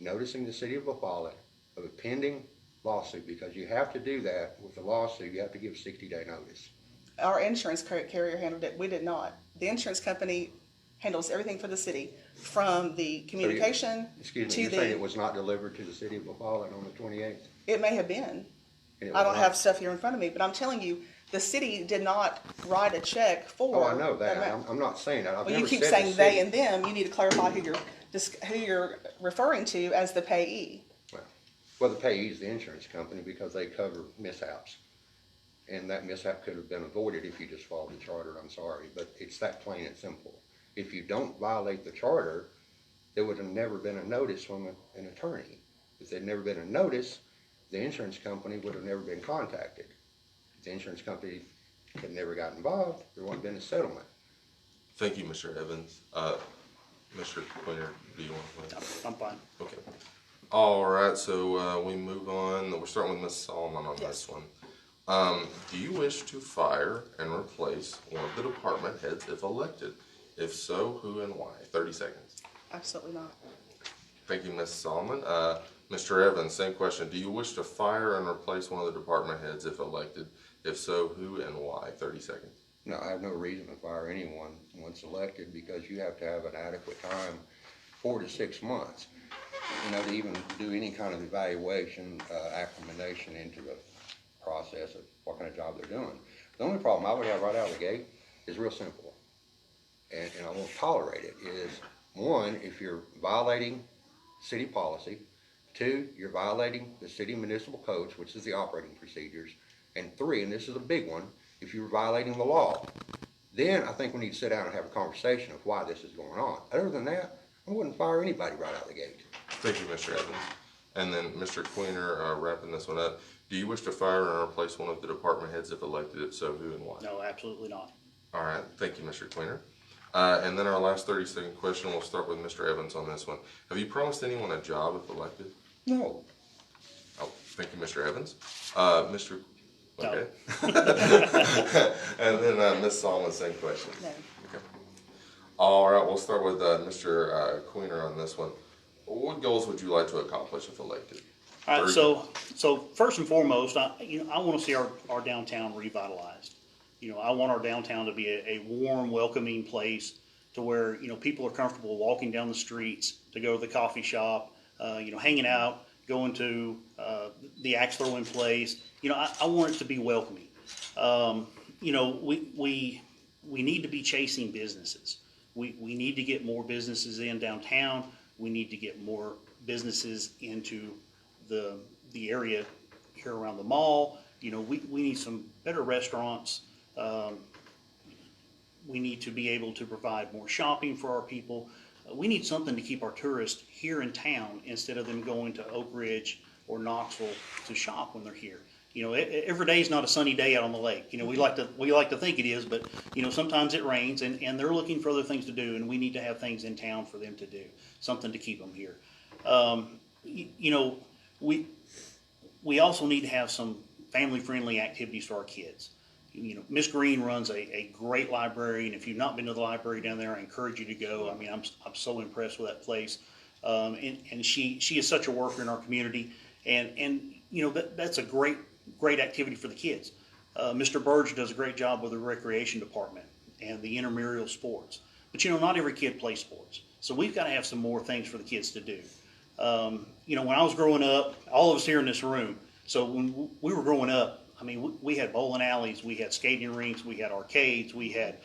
noticing the city of LaFollette of a pending lawsuit? Because you have to do that with the lawsuit. You have to give 60-day notice. Our insurance carrier handled it. We did not. The insurance company handles everything for the city, from the communication Excuse me, to you're saying it the. was not delivered to the city of LaFollette on the 28th? It may have been. And it I was don't not? have stuff here in front of me, but I'm telling you, the city did not write a check for. Oh, I know that. amount. I'm not saying that. I've Well, you never keep said saying the they city. and them. You need to clarify who you're referring to as the payee. Well, the payee is the insurance company because they cover mishaps. And that mishap could have been avoided if you just followed the charter. I'm sorry, but it's that plain and simple. If you don't violate the charter, there would have never been a notice from an attorney. If there'd never been a notice, the insurance company would have never been contacted. If the insurance company had never got involved, there wouldn't have been a settlement. Thank you, Mr. Evans. Mr. Quinter, do you want to play? I'm fine. Okay. All right, so we move on. We're starting with Ms. Solomon on Yes. this one. Do you wish to fire and replace one of the department heads if elected? If so, who and why? 30 seconds. Absolutely not. Thank you, Ms. Solomon. Mr. Evans, same question. Do you wish to fire and replace one of the department heads if elected? If so, who and why? 30 seconds. No, I have no reason to fire anyone once elected because you have to have an adequate time, 4 to 6 months, to even do any kind of evaluation, acclimation into the process of what kind of job they're doing. The only problem I would have right out of the gate is real simple, and I won't tolerate it, is 1, if you're violating city policy, 2, you're violating the city municipal codes, which is the operating procedures, and 3, and this is a big one, if you're violating the law. Then I think we need to sit down and have a conversation of why this is going on. Other than that, I wouldn't fire anybody right out of the gate. Thank you, Mr. Evans. And then Mr. Queener, wrapping this one up. Do you wish to fire and replace one of the department heads if elected? If so, who and why? No, absolutely not. All right. Thank you, Mr. Queener. And then our last 30-second question, we'll start with Mr. Evans on this one. Have you promised anyone a job if elected? No. Oh, thank you, Mr. Evans. Mr. No. Okay. And then Ms. Solomon, same question. No. Okay. All right, we'll start with Mr. Queener on this one. What goals would you like to accomplish if elected? All right, 30. so first and foremost, I want to see our downtown revitalized. I want our downtown to be a warm, welcoming place to where, people are comfortable walking down the streets to go to the coffee shop, hanging out, going to the axe throwing place. I want it to be welcoming. We need to be chasing businesses. We need to get more businesses in downtown. We need to get more businesses into the area here around the mall. We need some better restaurants. We need to be able to provide more shopping for our people. We need something to keep our tourists here in town instead of them going to Oak Ridge or Knoxville to shop when they're here. Every day is not a sunny day out on the lake. We like to think it is, but sometimes it rains, and they're looking for other things to do, and we need to have things in town for them to do, something to keep them here. We also need to have some family-friendly activities for our kids. Miss Green runs a great library, and if you've not been to the library down there, I encourage you to go. I mean, I'm so impressed with that place, and she is such a worker in our community, and that's a great activity for the kids. Mr. Burge does a great job with the recreation department and the intramural sports. But not every kid plays sports. So we've got to have some more things for the kids to do. When I was growing up, all of us here in this room, so when we were growing up, I mean, we had bowling alleys, we had skating rinks, we had arcades, we had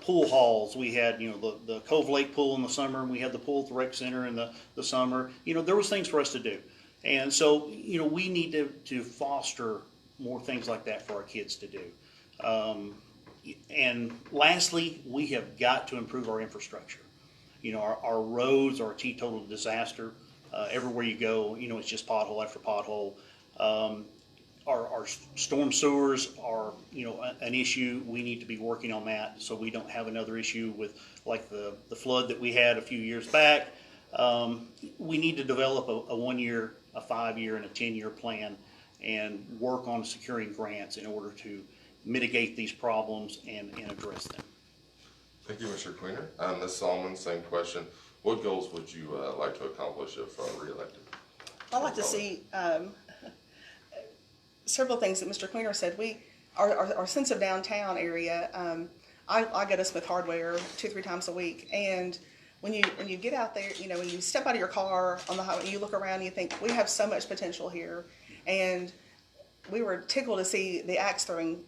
pool halls, we had, the Cove Lake pool in the summer, and we had the pool at the rec center in the summer. There was things for us to do. And so, we need to foster more things like that for our kids to do. And lastly, we have got to improve our infrastructure. Our roads are a teetotal disaster. Everywhere you go, it's just pothole after pothole. Our storm sewers are, an issue. We need to be working on that so we don't have another issue with like the flood that we had a few years back. We need to develop a 1 year, a 5 year, and a 10-year plan and work on securing grants in order to mitigate these problems and address them. Thank you, Mr. Queener. Ms. Solomon, same question. What goals would you like to accomplish if reelected? I'd like to see several things that Mr. Queener said. Our sense of downtown area, I go to Smith Hardware 2-3 times a week, and when you get out there, when you step out of your car on the highway, and you look around and you think, we have so much potential here. And we were tickled to see the axe throwing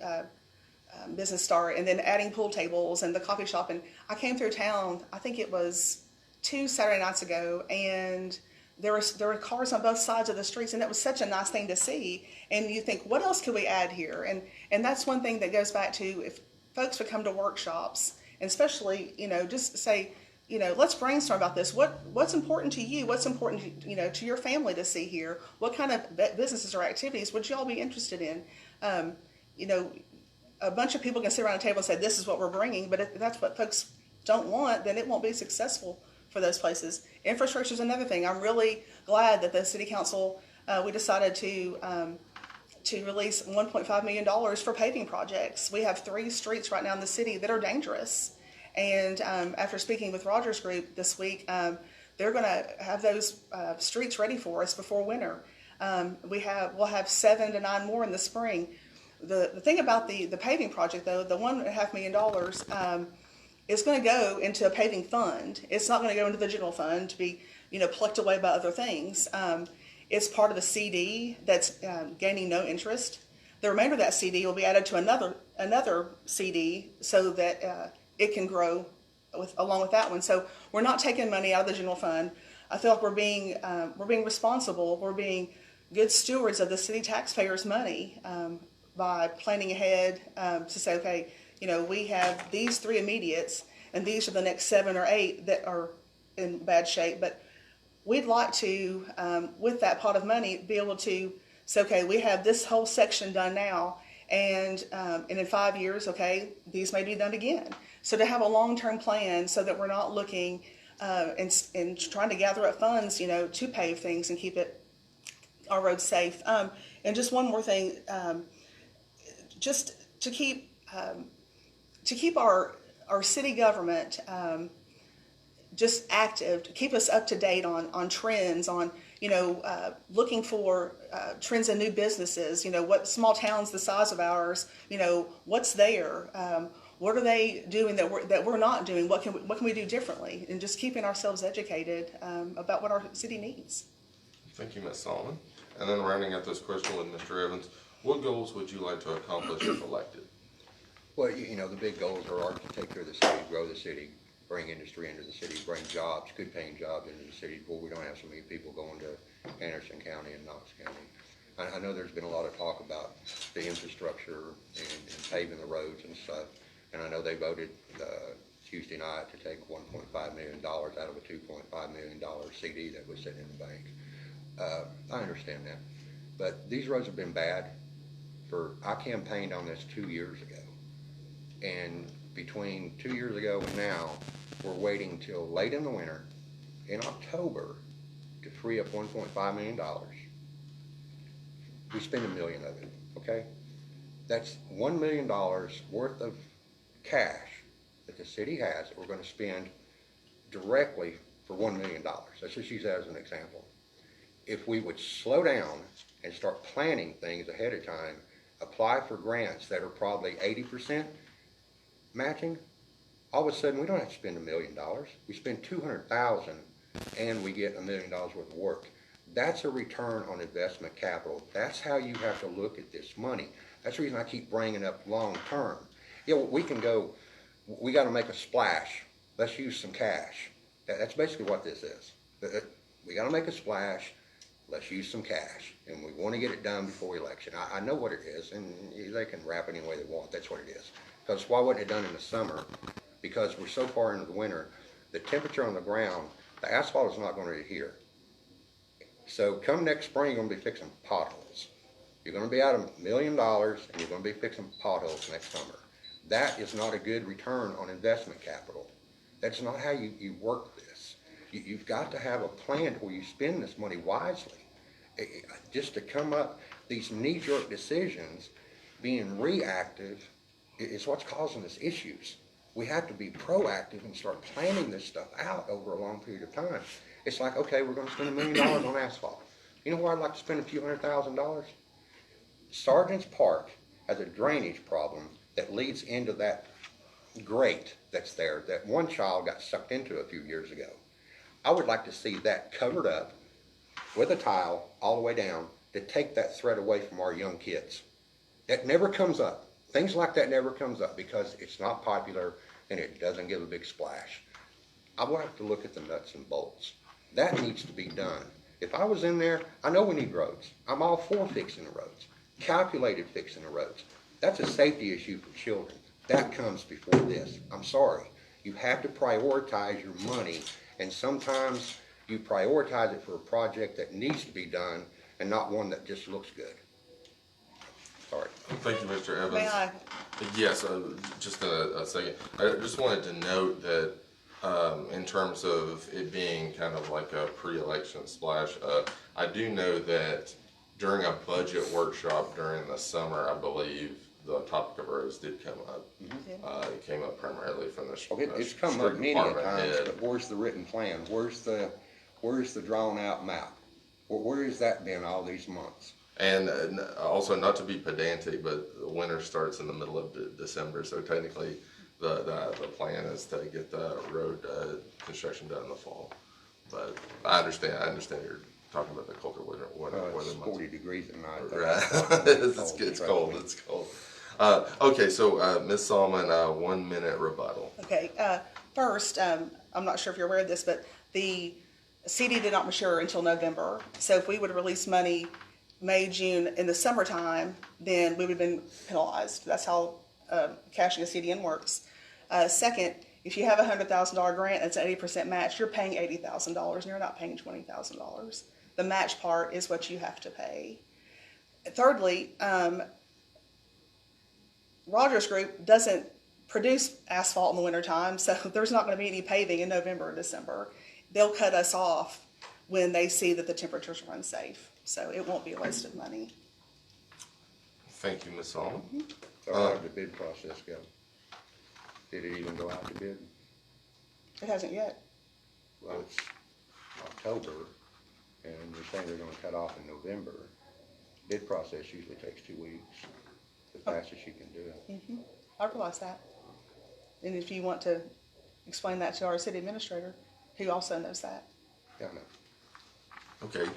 business start, and then adding pool tables and the coffee shop. And I came through town, I think it was 2 Saturday nights ago, and there were cars on both sides of the streets, and it was such a nice thing to see. And you think, what else could we add here? And that's one thing that goes back to, if folks would come to workshops, and especially, just say, let's brainstorm about this. What's important to you? What's important, to your family to see here? What kind of businesses or activities would you all be interested in? A bunch of people can sit around a table and say, this is what we're bringing, but if that's what folks don't want, then it won't be successful for those places. Infrastructure is another thing. I'm really glad that the city council, we decided to release $1.5 million for paving projects. We have 3 streets right now in the city that are dangerous. And after speaking with Rogers Group this week, they're going to have those streets ready for us before winter. We'll have 7 to 9 more in the spring. The thing about the paving project, though, the $1.5 million is going to go into a paving fund. It's not going to go into the general fund to be plucked away by other things. It's part of a CD that's gaining no interest. The remainder of that CD will be added to another CD so that it can grow along with that one. So we're not taking money out of the general fund. I feel like we're being responsible. We're being good stewards of the city taxpayers' money by planning ahead to say, okay, we have these 3 immediates, and these are the next 7 or 8 that are in bad shape. But we'd like to, with that pot of money, be able to say, okay, we have this whole section done now, and in 5 years, okay, these may be done again. So to have a long-term plan so that we're not looking and trying to gather up funds, to pave things and keep our roads safe. And just one more thing, just to keep our city government just active, to keep us up to date on trends, on looking for trends in new businesses. What small towns the size of ours, what's there. What are they doing that we're not doing? What can we do differently? And just keeping ourselves educated about what our city needs. Thank you, Ms. Solomon. And then rounding out this question with Mr. Evans, what goals would you like to accomplish if elected? Well, the big goals are to take care of the city, grow the city, bring industry into the city, bring jobs, good paying jobs into the city where we don't have so many people going to Anderson County and Knox County. I know there's been a lot of talk about the infrastructure and paving the roads and stuff. And I know they voted Tuesday night to take $1.5 million out of a $2.5 million CD that was sitting in the bank. I understand that. But these roads have been bad I campaigned on this 2 years ago. And between 2 years ago and now, we're waiting till late in the winter, in October, to free up $1.5 million. We spend $1 million of it, okay? That's $1 million worth of cash that the city has that we're going to spend directly for $1 million. Let's just use that as an example. If we would slow down and start planning things ahead of time, apply for grants that are probably 80% matching, all of a sudden, we don't have to spend $1 million. We spend $200,000 and we get $1 million worth of work. That's a return on investment capital. That's how you have to look at this money. That's the reason I keep bringing up long term. Yeah, we can go, we got to make a splash. Let's use some cash. That's basically what this is. We got to make a splash. Let's use some cash. And we want to get it done before election. I know what it is, and they can wrap it any way they want. That's what it is. Because why wasn't it done in the summer? Because we're so far into the winter, the temperature on the ground, the asphalt is not going to adhere. So come next spring, you're going to be fixing potholes. You're going to be out $1 million, and you're going to be fixing potholes next summer. That is not a good return on investment capital. That's not how you work this. You've got to have a plan where you spend this money wisely. Just to come up, these knee-jerk decisions, being reactive, is what's causing us issues. We have to be proactive and start planning this stuff out over a long period of time. It's like, okay, we're going to spend $1 million on asphalt. You know where I'd like to spend a few $100,000? Sergeant's Park has a drainage problem that leads into that grate that's there that one child got sucked into a few years ago. I would like to see that covered up with a tile all the way down to take that threat away from our young kids. That never comes up. Things like that never comes up because it's not popular and it doesn't give a big splash. I would have to look at the nuts and bolts. That needs to be done. If I was in there, I know we need roads. I'm all for fixing the roads. Calculated fixing the roads. That's a safety issue for children. That comes before this. I'm sorry. You have to prioritize your money, and sometimes you prioritize it for a project that needs to be done and not one that just looks good. Sorry. Thank you, Mr. Evans. May I? Yes, just a second. I just wanted to note that in terms of it being kind of like a pre-election splash, I do know that during a budget workshop during the summer, I believe the topic of roads did come up. Mm-hmm. It came up primarily from the It's come up many a times, but where's the written plan? Where's the drawn out map? Where has that been all these months? And also, not to be pedantic, but winter starts in the middle of December, so technically the plan is to get the road construction done in the fall. But I understand you're talking about the colder weather It's months. 40 degrees at night. Right. It's cold. Okay, so Ms. Solomon, 1 minute rebuttal. Okay, first, I'm not sure if you're aware of this, but the CD did not mature until November. So if we would release money May, June in the summertime, then we would have been penalized. That's how cashing a CDN works. Second, if you have a $100,000 grant, it's an 80% match, you're paying $80,000 and you're not paying $20,000. The match part is what you have to pay. Thirdly, Rogers Group doesn't produce asphalt in the wintertime, so there's not going to be any paving in November or December. They'll cut us off when they see that the temperatures are unsafe. So it won't be a waste of money. Thank you, Ms. Solomon. So how did the bid process go? Did it even go out to bid? It hasn't yet. Well, it's October, and you're saying they're gonna cut off in November. Bid process usually takes 2 weeks, the fastest you can do it. I realize that. And if you want to explain that to our city administrator, who also knows that. Yeah, I know. Okay,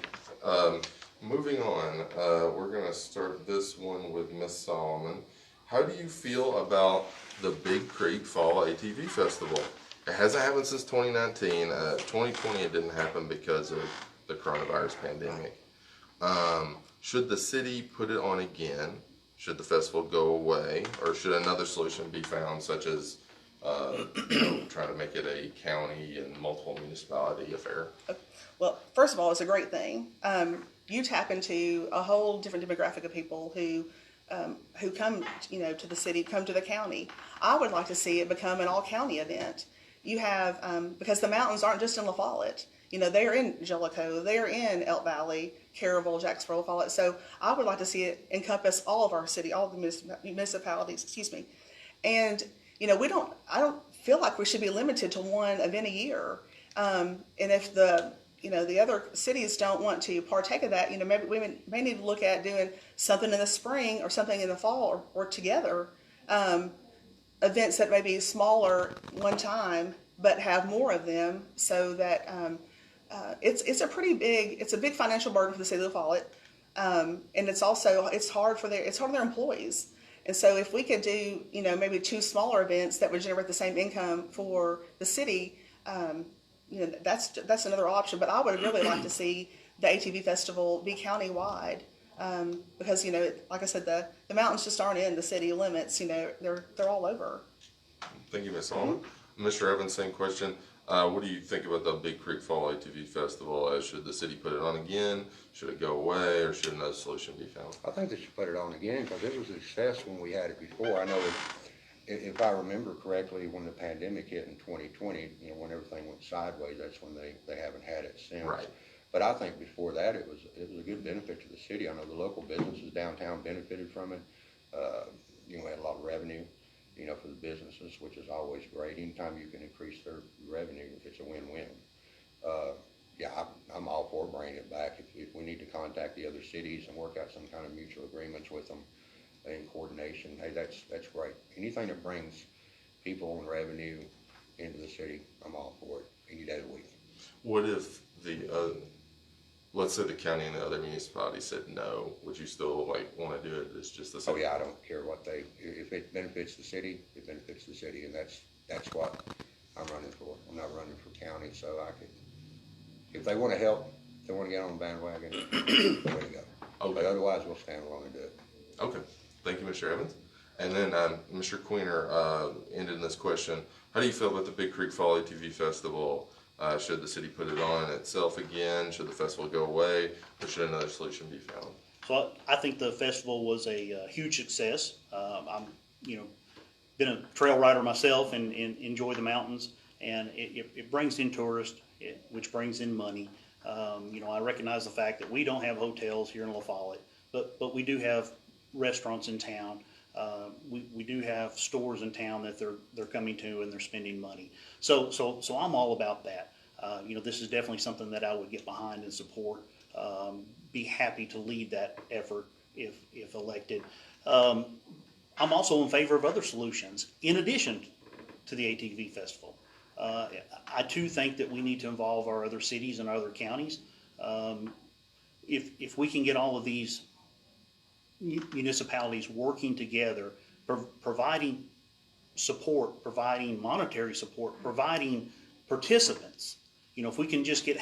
moving on, we're gonna start this one with Ms. Solomon. How do you feel about the Big Creek Fall ATV Festival? It hasn't happened since 2019. 2020 it didn't happen because of the coronavirus pandemic. Should the city put it on again? Should the festival go away? Or should another solution be found, such as trying to make it a county and multiple municipality affair? Well, first of all, it's a great thing. You tap into a whole different demographic of people who come, to the city, come to the county. I would like to see it become an all-county event. You have, because the mountains aren't just in LaFollette. They're in Jellicoe, they're in Elk Valley, Caryville, Jacksboro, LaFollette. So I would like to see it encompass all of our city, all the municipalities, And, I don't feel like we should be limited to one event a year. And if the other cities don't want to partake of that, maybe we may need to look at doing something in the spring or something in the fall or together. events that may be smaller one time, but have more of them, so that it's a big financial burden for the city of LaFollette, and it's hard for their employees. And so if we could do, maybe 2 smaller events that would generate the same income for the city, that's another option. But I would really like to see the ATV festival be countywide, because like I said, the mountains just aren't in the city limits. They're all over. Thank you, Ms. Solomon. Mr. Evans, same question. What do you think about the Big Creek Fall ATV Festival? Should the city put it on again? Should it go away, or should another solution be found? I think they should put it on again, because it was a success when we had it before. I know if I remember correctly, when the pandemic hit in 2020, when everything went sideways, that's when they haven't had it since. Right. But I think before that, it was a good benefit to the city. I know the local businesses downtown benefited from it. We had a lot of revenue, for the businesses, which is always great. Anytime you can increase their revenue, it's a win-win. I'm all for bringing it back. If we need to contact the other cities and work out some kind of mutual agreements with them in coordination, hey, that's great. Anything that brings people and revenue into the city, I'm all for it any day of the week. What if let's say the county and the other municipalities said no? Would you still want to do it? It's just the same. Oh yeah, I don't care if it benefits the city, it benefits the city, and that's what I'm running for. I'm not running for county, so if they want to help, if they want to get on the bandwagon, the way to go. Okay. But otherwise, we'll stand alone and do it. Okay. Thank you, Mr. Evans. And then Mr. Queener ended this question. How do you feel about the Big Creek Fall ATV Festival? Should the city put it on itself again? Should the festival go away? Or should another solution be found? So I think the festival was a huge success. I'm, been a trail rider myself and enjoy the mountains, and it brings in tourists, which brings in money. I recognize the fact that we don't have hotels here in LaFollette, but we do have restaurants in town. We do have stores in town that they're coming to and they're spending money. So I'm all about that. This is definitely something that I would get behind and support. Be happy to lead that effort if elected. I'm also in favor of other solutions in addition to the ATV festival. I too think that we need to involve our other cities and our other counties. If we can get all of these municipalities working together, providing support, providing monetary support, providing participants. If we can just get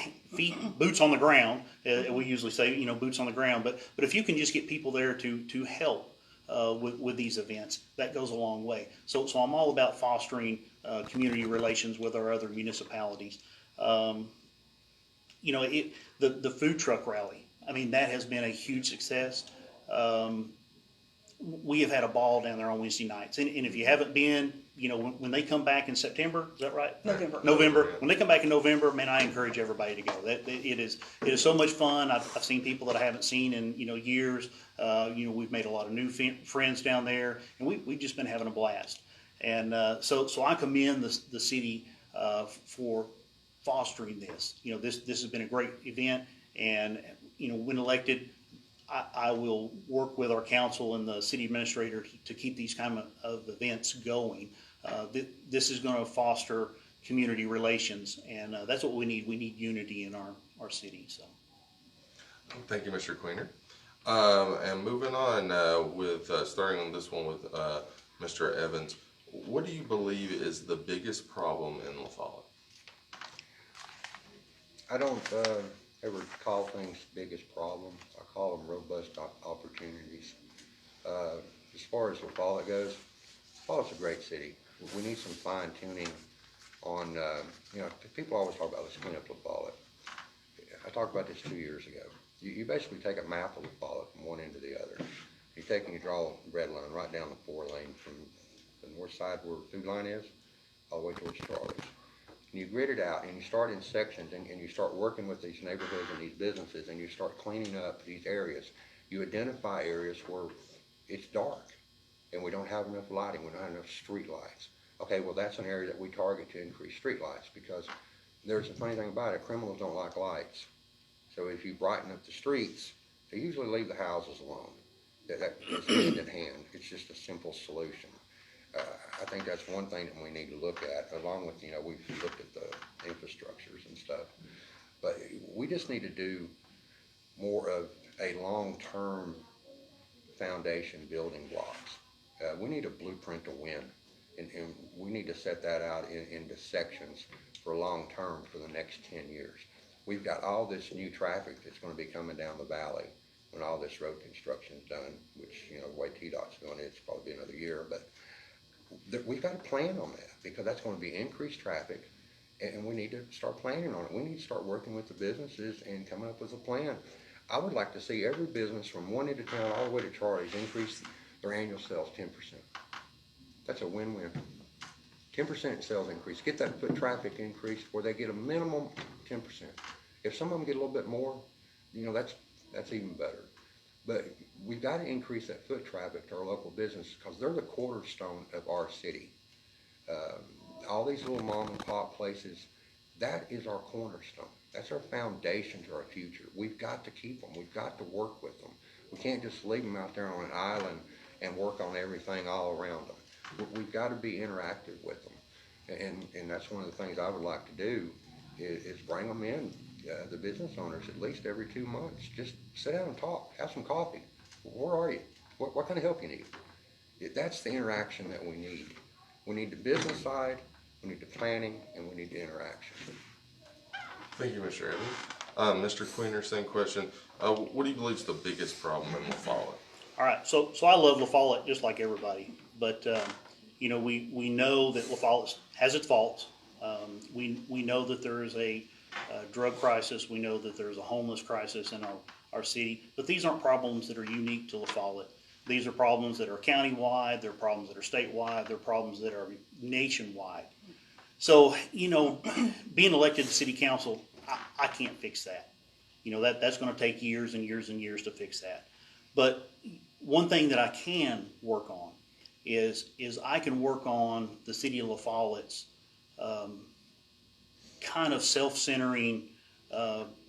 boots on the ground, we usually say, boots on the ground, but if you can just get people there to help with these events, that goes a long way. So I'm all about fostering community relations with our other municipalities. The food truck rally, that has been a huge success. We have had a ball down there on Wednesday nights, and if you haven't been, when they come back in September, is that right? November. When they come back in November, man, I encourage everybody to go. It is so much fun. I've seen people that I haven't seen in years. We've made a lot of new friends down there, and we've just been having a blast. And so I commend the city for fostering this. This has been a great event, and when elected, I will work with our council and the city administrator to keep these kind of events going. This is going to foster community relations, and that's what we need. We need unity in our city. So, thank you, Mr. Queener. And moving on with starting on this one with Mr. Evans, what do you believe is the biggest problem in LaFollette? I don't ever call things biggest problem. I call them robust opportunities. As far as LaFollette goes, LaFollette's a great city. We need some fine tuning on, people always talk about let's clean up LaFollette. I talked about this 2 years ago. You basically take a map of LaFollette from one end to the other. You take and you draw a red line right down the 4-lane from the north side where the food line is, all the way towards Charlie's. And you grid it out and you start in sections and you start working with these neighborhoods and these businesses and you start cleaning up these areas. You identify areas where it's dark and we don't have enough lighting, we don't have enough street lights. Okay, well that's an area that we target to increase street lights, because there's a funny thing about it, criminals don't like lights. So if you brighten up the streets, they usually leave the houses alone. That's hand in hand. It's just a simple solution. I think that's one thing that we need to look at, along with, we've looked at the infrastructures and stuff. But we just need to do more of a long-term foundation building blocks. We need a blueprint to win, and we need to set that out into sections for long-term for the next 10 years. We've got all this new traffic that's going to be coming down the valley when all this road construction is done, which, the way TDOT's doing it, it's probably be another year, but we've got to plan on that, because that's going to be increased traffic, and we need to start planning on it. We need to start working with the businesses and coming up with a plan. I would like to see every business from one end of town all the way to Charlie's increase their annual sales 10%. That's a win-win. 10% sales increase. Get that foot traffic increase where they get a minimum 10%. If some of them get a little bit more, that's even better. But we've got to increase that foot traffic to our local business, because they're the cornerstone of our city. All these little mom and pop places, that is our cornerstone. That's our foundation to our future. We've got to keep them. We've got to work with them. We can't just leave them out there on an island and work on everything all around them. We've got to be interactive with them. And that's one of the things I would like to do is bring them in, the business owners, at least every 2 months. Just sit down and talk, have some coffee. Where are you? What kind of help you need? That's the interaction that we need. We need the business side, we need the planning, and we need the interaction. Thank you, Mr. Evans. Mr. Queener, same question. What do you believe is the biggest problem in LaFollette? All right, so I love LaFollette just like everybody, but we know that LaFollette has its faults. We know that there is a drug crisis. We know that there's a homeless crisis in our city, but these aren't problems that are unique to LaFollette. These are problems that are countywide. They're problems that are statewide. They're problems that are nationwide. So being elected to city council, I can't fix that. That's going to take years and years and years to fix that. But one thing that I can work on is I can work on the city of LaFollette's kind of self-centering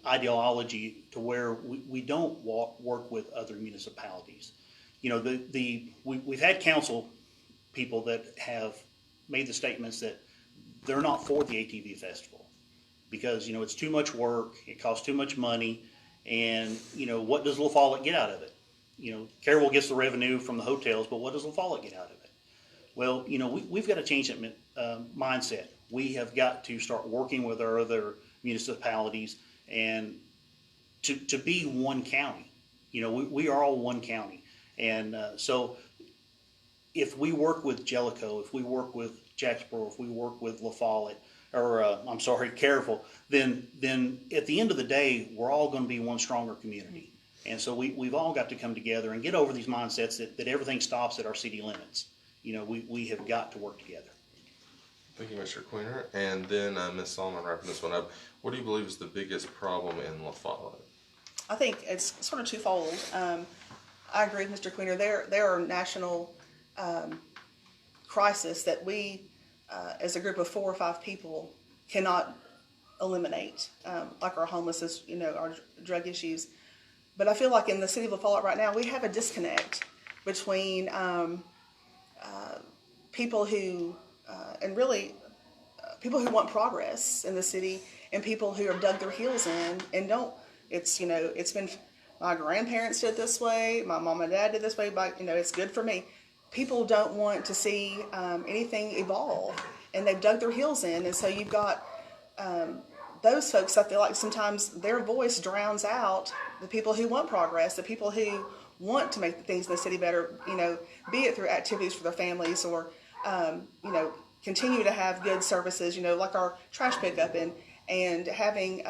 ideology to where we don't work with other municipalities. We've had council people that have made the statements that they're not for the ATV festival because it's too much work, it costs too much money, and what does LaFollette get out of it? Carroll gets the revenue from the hotels, but what does LaFollette get out of it? Well, we've got to change that mindset. We have got to start working with our other municipalities and to be one county. We are all one county. And so if we work with Jellicoe, if we work with Jacksboro, if we work with LaFollette, or Carroll, then at the end of the day, we're all going to be one stronger community. And so we've all got to come together and get over these mindsets that everything stops at our city limits. We have got to work together. Thank you, Mr. Queener. And then Ms. Solomon, wrapping this one up, what do you believe is the biggest problem in LaFollette? I think it's sort of twofold. I agree with Mr. Queener. There are national crises that we, as a group of 4 or 5 people, cannot eliminate, like our homelessness, our drug issues. But I feel like in the city of LaFollette right now, we have a disconnect between people who, and really people who want progress in the city and people who have dug their heels in and don't. It's been, my grandparents did it this way, my mom and dad did it this way, but it's good for me. People don't want to see anything evolve, and they've dug their heels in, and so you've got those folks. I feel like sometimes their voice drowns out the people who want progress, the people who want to make things in the city better. Be it through activities for their families or continue to have good services. Like our trash pickup and having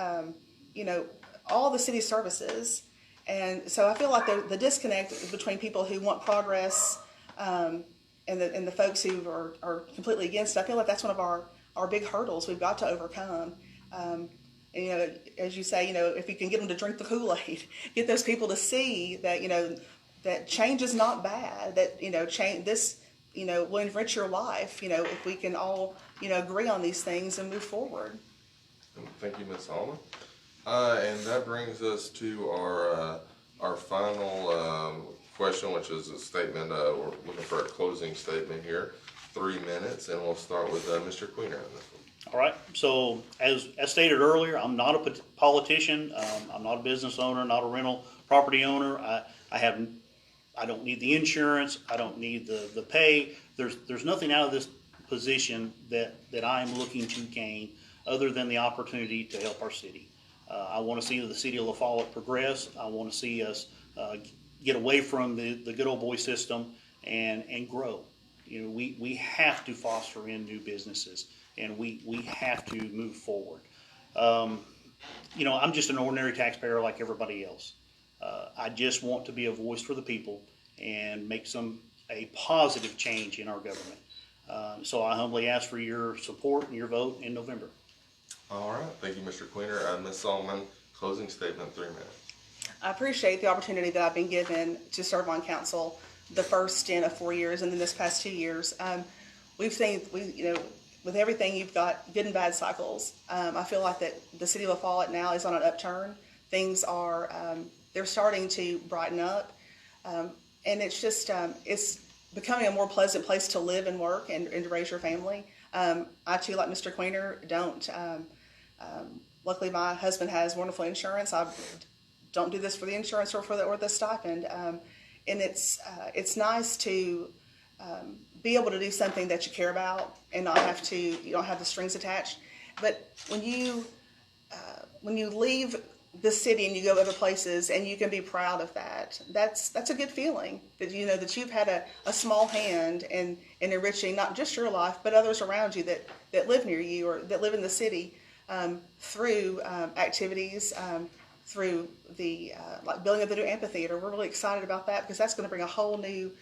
all the city services. And so I feel like the disconnect between people who want progress and the folks who are completely against it, I feel like that's one of our big hurdles we've got to overcome. And, as you say, if you can get them to drink the Kool-Aid, get those people to see that, that change is not bad, that, change this, will enrich your life, if we can all, agree on these things and move forward. Thank you, Ms. Solomon. And that brings us to our final question, which is a statement. We're looking for a closing statement here. 3 minutes, and we'll start with Mr. Queener on this one. All right, so as stated earlier, I'm not a politician, I'm not a business owner, not a rental property owner. I don't need the insurance, I don't need the pay. There's nothing out of this position that I'm looking to gain other than the opportunity to help our city. I want to see the city of LaFollette progress. I want to see us get away from the good old boy system and grow. You know, we have to foster in new businesses, and we have to move forward. You know, I'm just an ordinary taxpayer like everybody else. I just want to be a voice for the people and make a positive change in our government. So I humbly ask for your support and your vote in November. All right, thank you, Mr. Queener. Ms. Solomon, closing statement, 3 minutes. I appreciate the opportunity that I've been given to serve on council the first stint of 4 years, and then this past 2 years. We've seen, with everything, you've got good and bad cycles. I feel like that the city of LaFollette now is on an upturn. Things are, they're starting to brighten up. And it's just, it's becoming a more pleasant place to live and work and to raise your family. I too, like Mr. Queener, don't, luckily my husband has wonderful insurance. I don't do this for the insurance or for the stipend. And it's nice to be able to do something that you care about and not have to, you don't have the strings attached. But when you leave the city and you go other places and you can be proud of that, that's a good feeling, that you know that you've had a small hand in enriching not just your life but others around you that live near you or that live in the city, through activities, through the like building of the new amphitheater. We're really excited about that because that's going to bring a whole new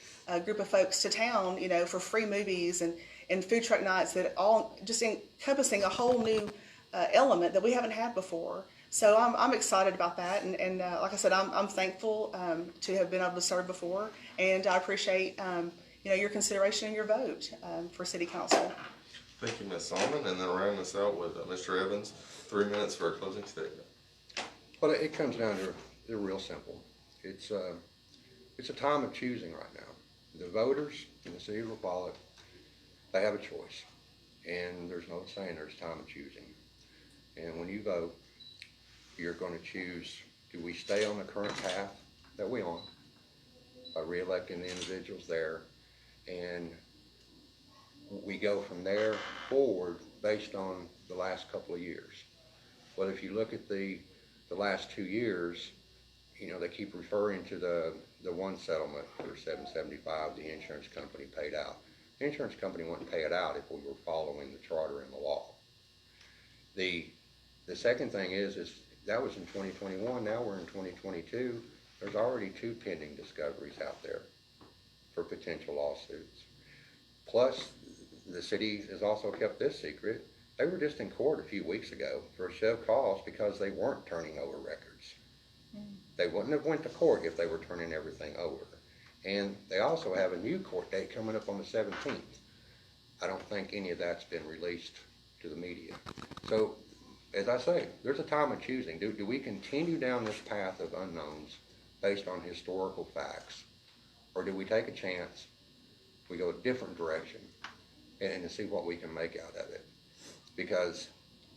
group of folks to town, you know, for free movies and food truck nights, that all just encompassing a whole new element that we haven't had before. So I'm excited about that, and like I said, I'm thankful to have been able to serve before, and I appreciate your consideration and your vote for City Council. Thank you, Ms. Solomon, and then round us out with Mr. Evans, 3 minutes for a closing statement. Well, it comes down to, they're real simple. It's a time of choosing right now. The voters in the city of LaFollette, they have a choice, and there's no saying there's time of choosing. And when you vote, you're going to choose, do we stay on the current path that we're on by re-electing the individuals there, and we go from there forward based on the last couple of years. Well, if you look at the last 2 years, they keep referring to the one settlement for $775 the insurance company paid out. The insurance company wouldn't pay it out if we were following the charter and the law. The second thing is that was in 2021. Now we're in 2022. There's already 2 pending discoveries out there for potential lawsuits. Plus, the city has also kept this secret. They were just in court a few weeks ago for a show of cause because they weren't turning over records. They wouldn't have went to court if they were turning everything over. And they also have a new court date coming up on the 17th. I don't think any of that's been released to the media. So, as I say, there's a time of choosing. Do we continue down this path of unknowns based on historical facts? Or do we take a chance, we go a different direction, and to see what we can make out of it? Because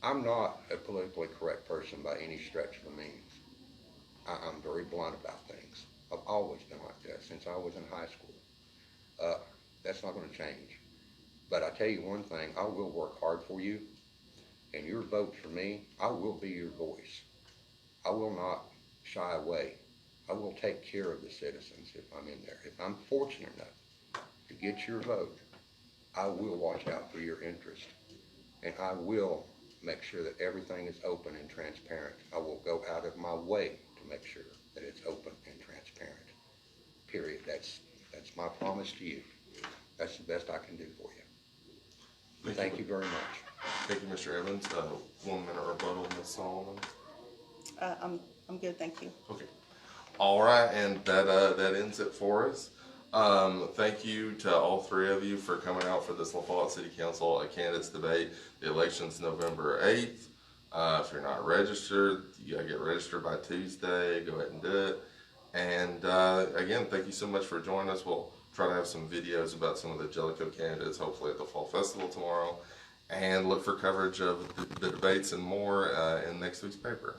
I'm not a politically correct person by any stretch of the means. I'm very blunt about things. I've always been like that since I was in high school. That's not going to change. But I tell you one thing, I will work hard for you, and your vote for me, I will be your voice. I will not shy away. I will take care of the citizens if I'm in there. If I'm fortunate enough to get your vote, I will watch out for your interest, and I will make sure that everything is open and transparent. I will go out of my way to make sure that it's open and transparent. Period. That's my promise to you. That's the best I can do for you. Thank you very much. Thank you, Mr. Evans. 1 minute rebuttal, Ms. Solomon. I'm good, thank you. Okay. All right, and that ends it for us. Thank you to all 3 of you for coming out for this LaFollette City Council candidates debate. The election's November 8th. If you're not registered, you gotta get registered by Tuesday. Go ahead and do it. And again, thank you so much for joining us. We'll try to have some videos about some of the Jellicoe candidates, hopefully at the Fall Festival tomorrow, and look for coverage of the debates and more in next week's paper.